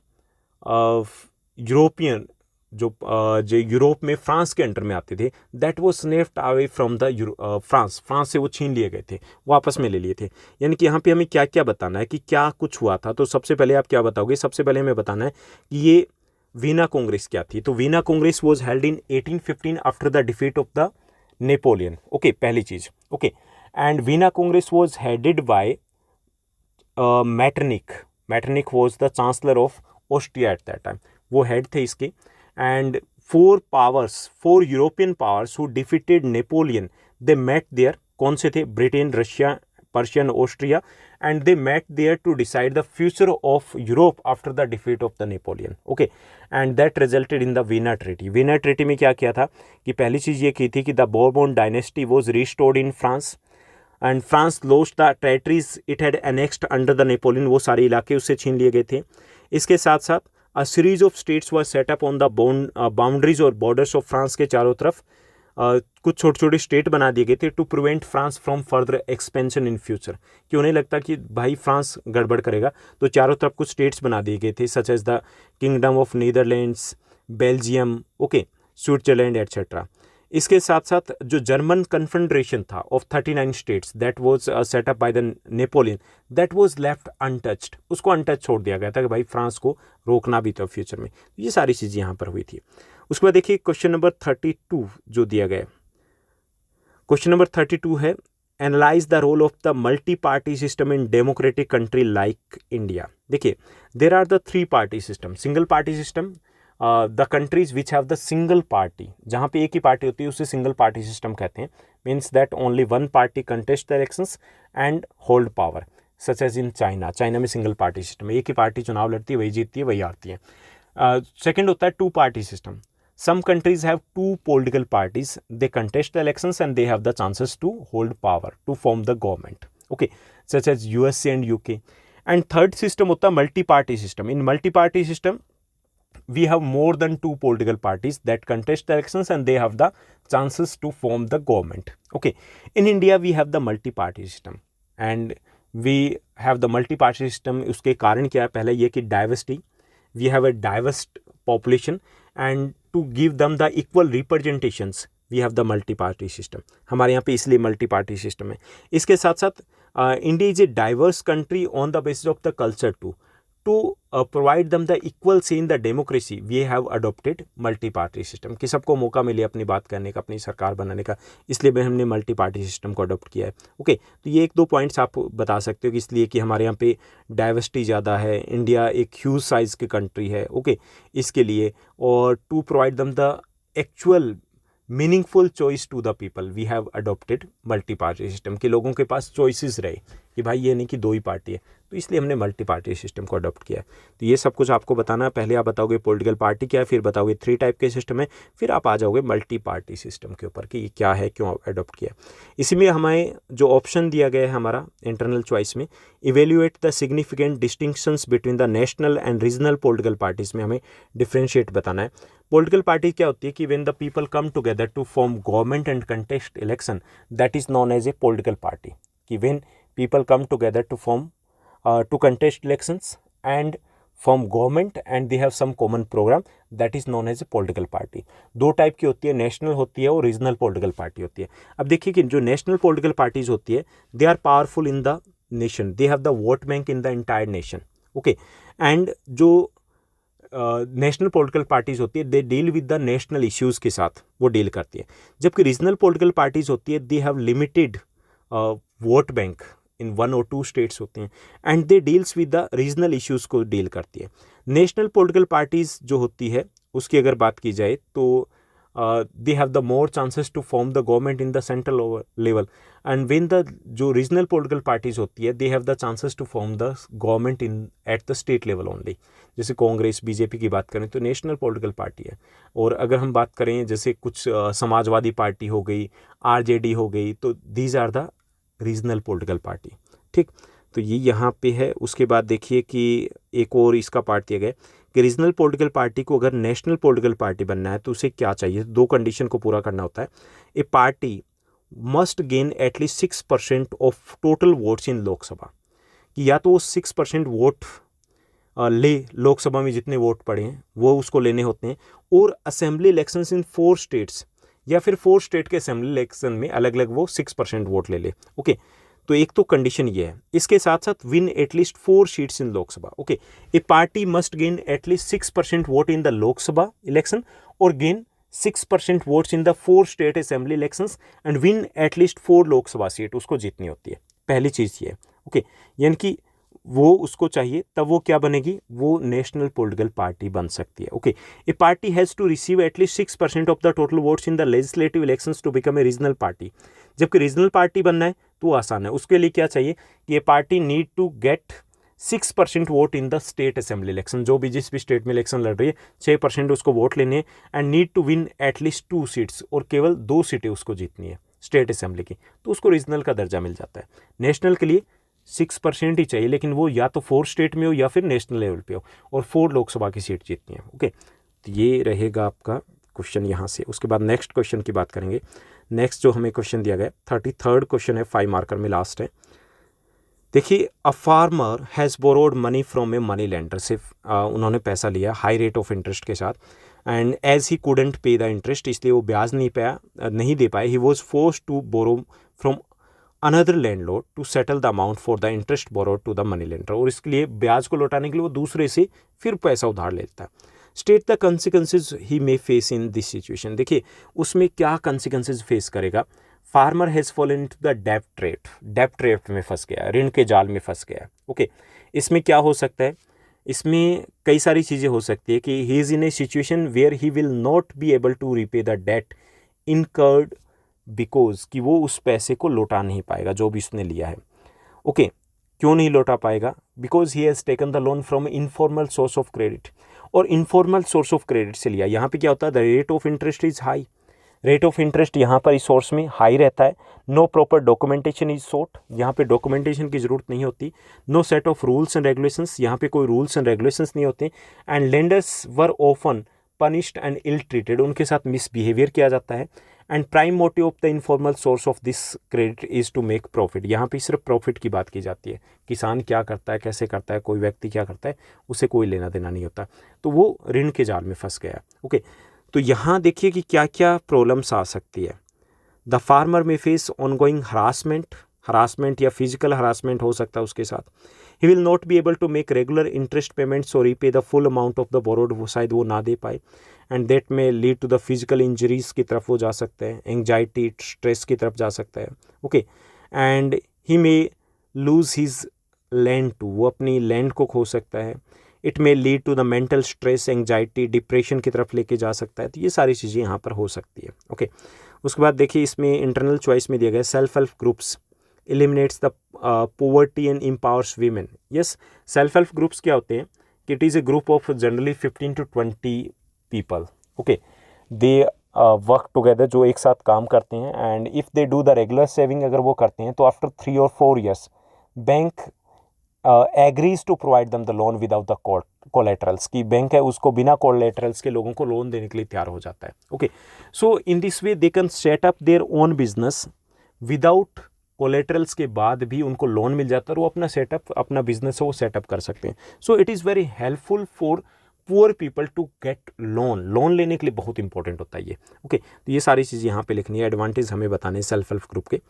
European जो यूरोप में फ्रांस के अंडर में आते थे, that was snatched away from the France से वो छीन लिए गए थे, वापस में ले लिए थे। यानी कि यहाँ पे हमें क्या क्या बताना है कि क्या कुछ हुआ था। तो सबसे पहले आप क्या बताओगे? सबसे पहले हमें बताना है कि ये वियना कांग्रेस क्या थी। तो Vienna Congress was held in 1815 after the defeat of the Napoleon. Okay, पहली चीज। Okay, and Vienna Congress was headed by Metternich. Metternich was the chancellor of Austria at that time, वो हेड थे इसके। And 4 European powers who defeated Napoleon, they met there. कौन से थे? Britain, Russia, Persian, Austria, and they met there to decide the future of Europe after the defeat of the Napoleon। Okay, and that resulted in the Vienna Treaty। Vienna Treaty में क्या किया था कि पहली चीज़ ये की थी कि the Bourbon dynasty was restored in France and France lost the territories it had annexed under the Napoleon। वो सारे इलाके उससे छीन लिए गए थे। इसके साथ साथ a series of states were set up on the boundaries और borders of France के चारों तरफ कुछ छोटे छोटे स्टेट बना दिए गए थे to prevent France from further expansion in future. कि उन्हें लगता कि भाई फ्रांस गड़बड़ करेगा, तो चारों तरफ कुछ स्टेट्स बना दिए गए थे, such as the kingdom of Netherlands, Belgium, okay, Switzerland etcetera. इसके साथ साथ जो जर्मन कन्फेडरेशन था of 39 states that was set up by the Napoleon, that was left untouched. उसको अनटच छोड़ दिया गया था कि भाई फ्रांस को रोकना भी था फ्यूचर में। ये सारी चीज़ें यहाँ पर हुई थी। उसके बाद देखिए क्वेश्चन नंबर 32 जो दिया गया। क्वेश्चन नंबर 32 है, analyse the role of the multi party system in democratic country like India. देखिए, there are the 3 party system. Single party system, the countries which have the single party, जहाँ पे एक ही party होती है उसे single party system कहते हैं। Means that only one party contest the elections and hold power, such as in China. China में single party system है, एक ही पार्टी चुनाव लड़ती है, वही जीतती है, वही हारती है। सेकेंड होता है 2 party system. Some countries have 2 political parties, they contest the elections and they have the chances to hold power, to form the government, okay, such as USA and UK। And third system होता है multi-party system। In multi-party system, we have more than 2 political parties that contest the elections and they have the chances to form the government. Okay, in India we have the multi-party system and we have the multi-party system. उसके कारण क्या है, पहले ये कि diversity, we have a diverse population and to give them the equal representations we have the multi-party system. हमारे यहाँ पे इसलिए multi-party system है. इसके साथ साथ India is a diverse country on the basis of the culture too. To provide them the equal say in the democracy, we have adopted multi-party system. कि सबको मौका मिले अपनी बात करने का, अपनी सरकार बनाने का, इसलिए हमने मल्टी-पार्टी सिस्टम को अडॉप्ट किया है. ओके, तो ये 1-2 पॉइंट्स आप बता सकते हो कि इसलिए कि हमारे यहाँ पे डाइवर्सिटी ज़्यादा है, इंडिया एक ह्यूज साइज़ की कंट्री है. ओके, इसके लिए और to provide them the actual meaningful choice to the people we have adopted multi party system. कि लोगों के पास चॉइसेस रहे कि भाई ये नहीं कि 2 ही पार्टी है, तो इसलिए हमने मल्टी पार्टी सिस्टम को अडॉप्ट किया है. तो ये सब कुछ आपको बताना है. पहले आप बताओगे पॉलिटिकल पार्टी क्या है, फिर बताओगे 3 टाइप के सिस्टम है, फिर आप आ जाओगे मल्टी पार्टी सिस्टम के ऊपर कि ये क्या है, क्यों अडॉप्ट किया. इसी में हमें जो ऑप्शन दिया गया है हमारा इंटरनल चॉइस में, evaluate the significant distinctions between the national and regional political parties में हमें डिफ्रेंशिएट बताना है. पॉलिटिकल पार्टी क्या होती है कि when the people come together to form government and contest election, that is known as a political party. कि when people come together to form to contest elections and form government and they have some common program, that is known as a political party. 2 type की होती है, national होती है और regional political party होती है. अब देखिए कि जो नेशनल पॉलिटिकल पार्टीज होती है, they are powerful in the nation, they have the vote bank in the entire nation. Okay, and जो नेशनल पॉलिटिकल पार्टीज होती है, they deal with the national issues के साथ वो डील करती है. जबकि रीजनल पॉलिटिकल पार्टीज होती है, they have limited vote bank in 1 और 2 स्टेट्स होते हैं and they deals with the regional issues को डील करती है. नेशनल पॉलिटिकल पार्टीज जो होती है उसकी अगर बात की जाए तो they have the more chances to form the government in the central level and when the जो regional political parties होती है, they have the chances to form the government in at the state level only. जैसे Congress, BJP की बात करें तो national political party है. और अगर हम बात करें जैसे कुछ समाजवादी पार्टी हो गई, आरजेडी हो गई, तो these are the regional political party. ठीक, तो ये यहाँ पे है. उसके बाद देखिए कि एक और इसका पार्ट दिया गया कि रीजनल पॉलिटिकल पार्टी को अगर नेशनल पॉलिटिकल पार्टी बनना है तो उसे क्या चाहिए, 2 कंडीशन को पूरा करना होता है. A party must gain at least 6% of total votes in Lok Sabha. कि या तो वो 6% वोट ले, लोकसभा में जितने वोट पड़े हैं वो उसको लेने होते हैं, और असेंबली इलेक्शंस इन 4 स्टेट्स या फिर 4 स्टेट के असेंबली इलेक्शन में अलग अलग वो 6% वोट ले ले. ओके, तो एक तो कंडीशन ये है. इसके साथ साथ win at least 4 seats in Lok Sabha. Okay, a party must gain at least 6% vote in the Lok Sabha election और gain 6% votes in the 4 state assembly elections and win at least 4 Lok Sabha seat उसको जीतनी होती है. पहली चीज़ ये है. ओके, यानी कि वो उसको चाहिए, तब वो क्या बनेगी, वो नेशनल पॉलिटिकल पार्टी बन सकती है. Okay, a party has to receive at least 6% of the total votes in the legislative elections to become a regional party. जबकि रीजनल पार्टी बनना है तो आसान है. उसके लिए क्या चाहिए कि ये party need to get 6% vote in the state assembly election. जो भी जिस भी स्टेट में इलेक्शन लड़ रही है 6% उसको वोट लेने हैं and need to win at least 2 seats, और केवल 2 सीटें उसको जीतनी है स्टेट असेंबली की, तो उसको रीजनल का दर्जा मिल जाता है. नेशनल के लिए 6% ही चाहिए, लेकिन वो या तो 4 स्टेट में हो या फिर नेशनल लेवल पे हो, और 4 लोकसभा की सीट जीतनी है. ओके, तो ये रहेगा आपका क्वेश्चन यहाँ से. उसके बाद नेक्स्ट क्वेश्चन की बात करेंगे. नेक्स्ट जो हमें क्वेश्चन दिया गया 33rd क्वेश्चन है, 5 मार्कर में लास्ट है. देखिए, a farmer has borrowed money from a money lender. सिर्फ उन्होंने पैसा लिया हाई रेट ऑफ इंटरेस्ट के साथ and as he couldn't pay the interest, इसलिए वो ब्याज नहीं दे पाए. He was forced to borrow from another landlord to settle the amount for the interest borrowed to the money lender. और इसके लिए ब्याज को लौटाने के लिए वो दूसरे से फिर पैसा उधार लेता है. State the consequences he may face in this situation. देखिए उसमें क्या कंसिक्वेंसेज फेस करेगा. Farmer has fallen into the डेब्ट ट्रैप में फंस गया, ऋण के जाल में फंस गया. ओके, इसमें क्या हो सकता है, इसमें कई सारी चीज़ें हो सकती है कि he is in a situation where he will not be able to repay the debt incurred because कि वो उस पैसे को लौटा नहीं पाएगा जो भी उसने लिया है. ओके, क्यों नहीं लौटा पाएगा, because he has taken the loan from informal source of credit. और इनफॉर्मल सोर्स ऑफ क्रेडिट से लिया, यहाँ पे क्या होता है, the rate of interest is high. Rate of interest यहाँ पर इस सोर्स में हाई रहता है, no proper documentation is sought, यहाँ पे डॉक्यूमेंटेशन की ज़रूरत नहीं होती। No set of rules and regulations, यहाँ पे कोई रूल्स एंड रेगुलेशंस नहीं होते। And lenders were often punished and ill treated, उनके साथ मिसबिहेवियर किया जाता है। And prime motive of the informal source of this credit is to make profit, यहाँ पे सिर्फ प्रॉफिट की बात की जाती है। किसान क्या करता है, कैसे करता है, कोई व्यक्ति क्या करता है, उसे कोई लेना देना नहीं होता, तो वो ऋण के जाल में फंस गया। ओके, तो यहाँ देखिए कि क्या क्या प्रॉब्लम्स आ सकती है। The farmer may face ongoing harassment या फिजिकल हरासमेंट हो सकता है उसके साथ। He will not be able to make regular interest payments और repay the full amount of the borrowed, वो शायद वो ना दे पाए। And that may lead to the physical injuries की तरफ वो जा सकते हैं, एंग्जाइटी स्ट्रेस की तरफ जा सकता है। Okay, and he may lose his land too, वो अपनी लैंड को खो सकता है। It may lead to the mental stress, anxiety, depression की तरफ लेके जा सकता है। तो ये सारी चीज़ें यहाँ पर हो सकती है। ओके, उसके बाद देखिए इसमें इंटरनल चॉइस में दिया गया self help groups eliminates the poverty and empowers women. Yes, self help groups क्या होते हैं कि it is a group of generally 15 to 20 people. Okay, they work together, जो एक साथ काम करते हैं। And if they do the regular saving, अगर वो करते हैं तो after 3 or 4 years bank agrees to provide them the loan without the collaterals, की बैंक है उसको बिना कोलेटरल्स के लोगों को लोन देने के लिए तैयार हो जाता है। Okay, so in this way they can set up their own business without collaterals, के बाद भी उनको लोन मिल जाता है और वो अपना सेटअप, अपना बिजनेस है वो सेटअप कर सकते हैं। So it is very helpful for poor people to get loan लेने के लिए बहुत इंपॉर्टेंट होता है ये। ओके, तो ये सारी चीज़ यहाँ पे लिखनी है, एडवांटेज हमें बताने सेल्फ हेल्प ग्रुप के।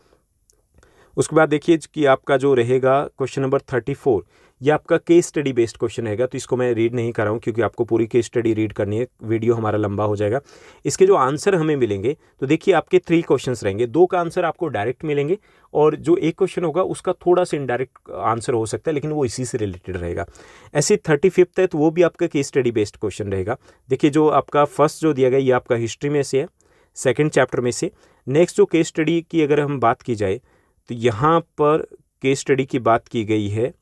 उसके बाद देखिए कि आपका जो रहेगा क्वेश्चन नंबर 34, ये आपका केस स्टडी बेस्ड क्वेश्चन रहेगा। तो इसको मैं रीड नहीं कर रहा हूँ क्योंकि आपको पूरी केस स्टडी रीड करनी है, वीडियो हमारा लंबा हो जाएगा। इसके जो आंसर हमें मिलेंगे, तो देखिए आपके 3 क्वेश्चंस रहेंगे, 2 का आंसर आपको डायरेक्ट मिलेंगे और जो एक क्वेश्चन होगा उसका थोड़ा सा इनडायरेक्ट आंसर हो सकता है, लेकिन वो इसी से रिलेटेड रहेगा। ऐसे 35th है तो वो भी आपका केस स्टडी बेस्ड क्वेश्चन रहेगा। देखिए जो आपका फर्स्ट जो दिया गया ये आपका हिस्ट्री में से है, सेकेंड चैप्टर में से। नेक्स्ट जो केस स्टडी की अगर हम बात की जाए तो यहाँ पर केस स्टडी की बात की गई है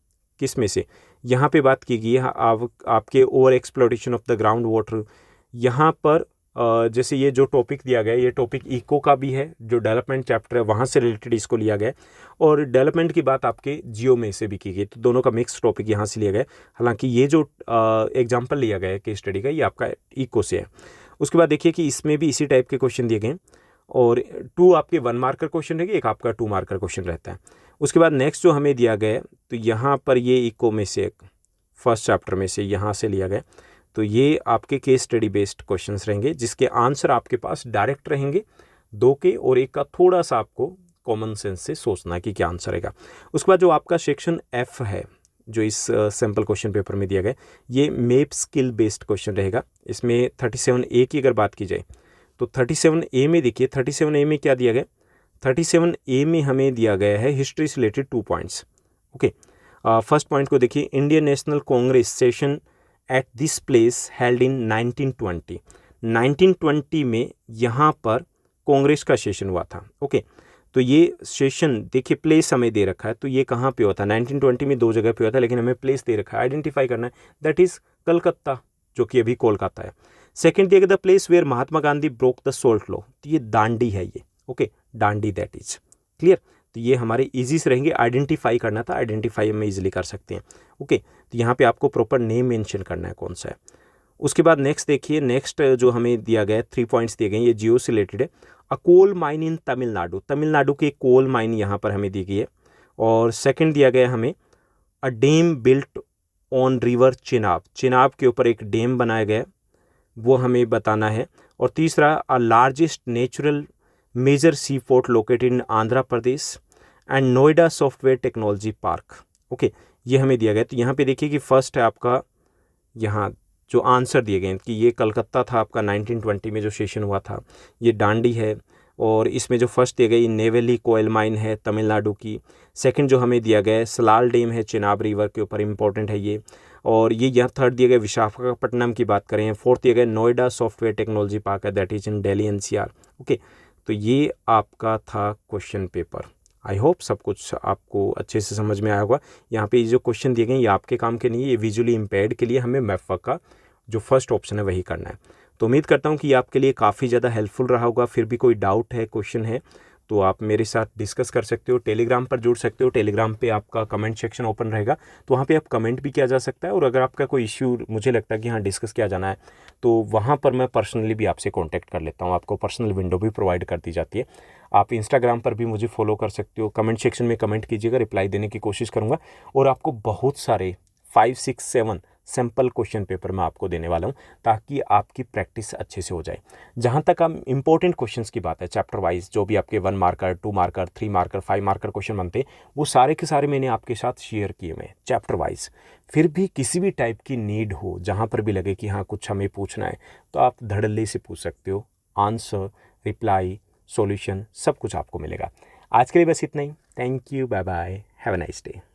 किस में से, यहाँ पे बात की गई है आपके over exploration of the ground water. यहाँ पर जैसे ये जो टॉपिक दिया गया है ये टॉपिक इको का भी है, जो डेवलपमेंट चैप्टर है वहाँ से रिलेटेड इसको लिया गया है, और डेवलपमेंट की बात आपके जियो में से भी की गई, तो दोनों का मिक्स टॉपिक यहाँ से लिया गया है। हालांकि ये जो एग्जाम्पल लिया गया है केस स्टडी का ये आपका इको से है। उसके बाद देखिए कि इसमें भी इसी टाइप के क्वेश्चन दिए गए हैं, और 2 आपके 1 मार्कर क्वेश्चन रहेंगे, एक आपका 2 मार्कर क्वेश्चन रहता है। उसके बाद नेक्स्ट जो हमें दिया गया है तो यहाँ पर ये इको में से फर्स्ट चैप्टर में से यहाँ से लिया गया, तो ये आपके केस स्टडी बेस्ड क्वेश्चंस रहेंगे जिसके आंसर आपके पास डायरेक्ट रहेंगे 2 के, और एक का थोड़ा सा आपको कॉमन सेंस से सोचना है कि क्या आंसर रहेगा। उसके बाद जो आपका सेक्शन F है जो इस सैम्पल क्वेश्चन पेपर में दिया गया ये मैप स्किल बेस्ड क्वेश्चन रहेगा। इसमें 37A की अगर बात की जाए तो 37A में देखिए 37A में क्या दिया गया, 37A में हमें दिया गया है हिस्ट्री से related 2 points. Okay, first point को देखिए, Indian national Congress session at this place held in 1920। 1920 में यहाँ पर कांग्रेस का सेशन हुआ था। ओके, तो ये सेशन देखिए प्लेस हमें दे रखा है, तो ये कहाँ पे हुआ था, 1920 में 2 जगह पे हुआ था, लेकिन हमें प्लेस दे रखा है, आइडेंटिफाई करना है, दैट इज़ कलकत्ता, जो कि अभी कोलकाता है। सेकेंड दिया गया the place where Mahatma Gandhi broke the salt law, तो ये दांडी है ये। Okay, Dandi, that is clear. तो ये हमारे इजी से रहेंगे, आइडेंटिफाई करना था, आइडेंटिफाई हम इजीली कर सकते हैं। ओके, तो यहाँ पे आपको प्रॉपर नेम मेंशन करना है कौन सा है। उसके बाद नेक्स्ट देखिए, नेक्स्ट जो हमें दिया गया है 3 पॉइंट्स दिए गए हैं, ये जियो से रिलेटेड है। A coal mine in Tamil Nadu, Tamil Nadu की कोल माइन यहाँ पर हमें दी गई है। और सेकेंड दिया गया हमें a dam built on river Chenab, Chenab के ऊपर एक डैम बनाया गया वो हमें बताना है। और तीसरा a largest natural major sea port located in Andhra Pradesh and Noida software technology park. Okay, ये हमें दिया गया। तो यहाँ पे देखिए कि फर्स्ट है आपका, यहाँ जो आंसर दिए गए कि ये कलकत्ता था आपका 1920 में जो सेशन हुआ था, ये दांडी है। और इसमें जो फर्स्ट दिया गया नेवेली कोयल माइन है तमिलनाडु की। सेकंड जो हमें दिया गया है सलाल डैम है चिनाब रिवर के ऊपर, इंपॉर्टेंट है ये। और ये यहाँ थर्ड दिया गया विशाखापट्टनम की बात करें। फोर्थ दिया गया नोएडा सॉफ्टवेयर टेक्नोलॉजी पार्क है, that is in Delhi NCR. Okay, तो ये आपका था क्वेश्चन पेपर। आई होप सब कुछ आपको अच्छे से समझ में आया होगा। यहाँ पे ये जो क्वेश्चन दिए गए ये आपके काम के नहीं है, ये विजुअली इम्पेयर्ड के लिए हमें मैपवर्क का जो फर्स्ट ऑप्शन है वही करना है। तो उम्मीद करता हूँ कि ये आपके लिए काफ़ी ज़्यादा हेल्पफुल रहा होगा। फिर भी कोई डाउट है, क्वेश्चन है तो आप मेरे साथ डिस्कस कर सकते हो, टेलीग्राम पर जुड़ सकते हो। टेलीग्राम पे आपका कमेंट सेक्शन ओपन रहेगा, तो वहाँ पे आप कमेंट भी किया जा सकता है। और अगर आपका कोई इश्यू मुझे लगता है कि हाँ डिस्कस किया जाना है, तो वहाँ पर मैं पर्सनली भी आपसे कॉन्टैक्ट कर लेता हूँ। आपको पर्सनल विंडो भी प्रोवाइड कर दी जाती है। आप इंस्टाग्राम पर भी मुझे फॉलो कर सकते हो। कमेंट सेक्शन में कमेंट कीजिएगा, रिप्लाई देने की कोशिश करूँगा। और आपको बहुत सारे 5, 6, 7 सैम्पल क्वेश्चन पेपर मैं आपको देने वाला हूं, ताकि आपकी प्रैक्टिस अच्छे से हो जाए। जहां तक हम इंपॉर्टेंट क्वेश्चंस की बात है, चैप्टर वाइज जो भी आपके 1 marker, 2 marker, 3 marker, 5 marker question बनते हैं, वो सारे के सारे मैंने आपके साथ शेयर किए हुए चैप्टर वाइज। फिर भी किसी भी टाइप की नीड हो, जहाँ पर भी लगे कि हाँ कुछ हमें पूछना है, तो आप धड़ल्ले से पूछ सकते हो। आंसर, रिप्लाई, सॉल्यूशन सब कुछ आपको मिलेगा। आज के लिए बस इतना ही। Thank you, bye bye, have a nice day.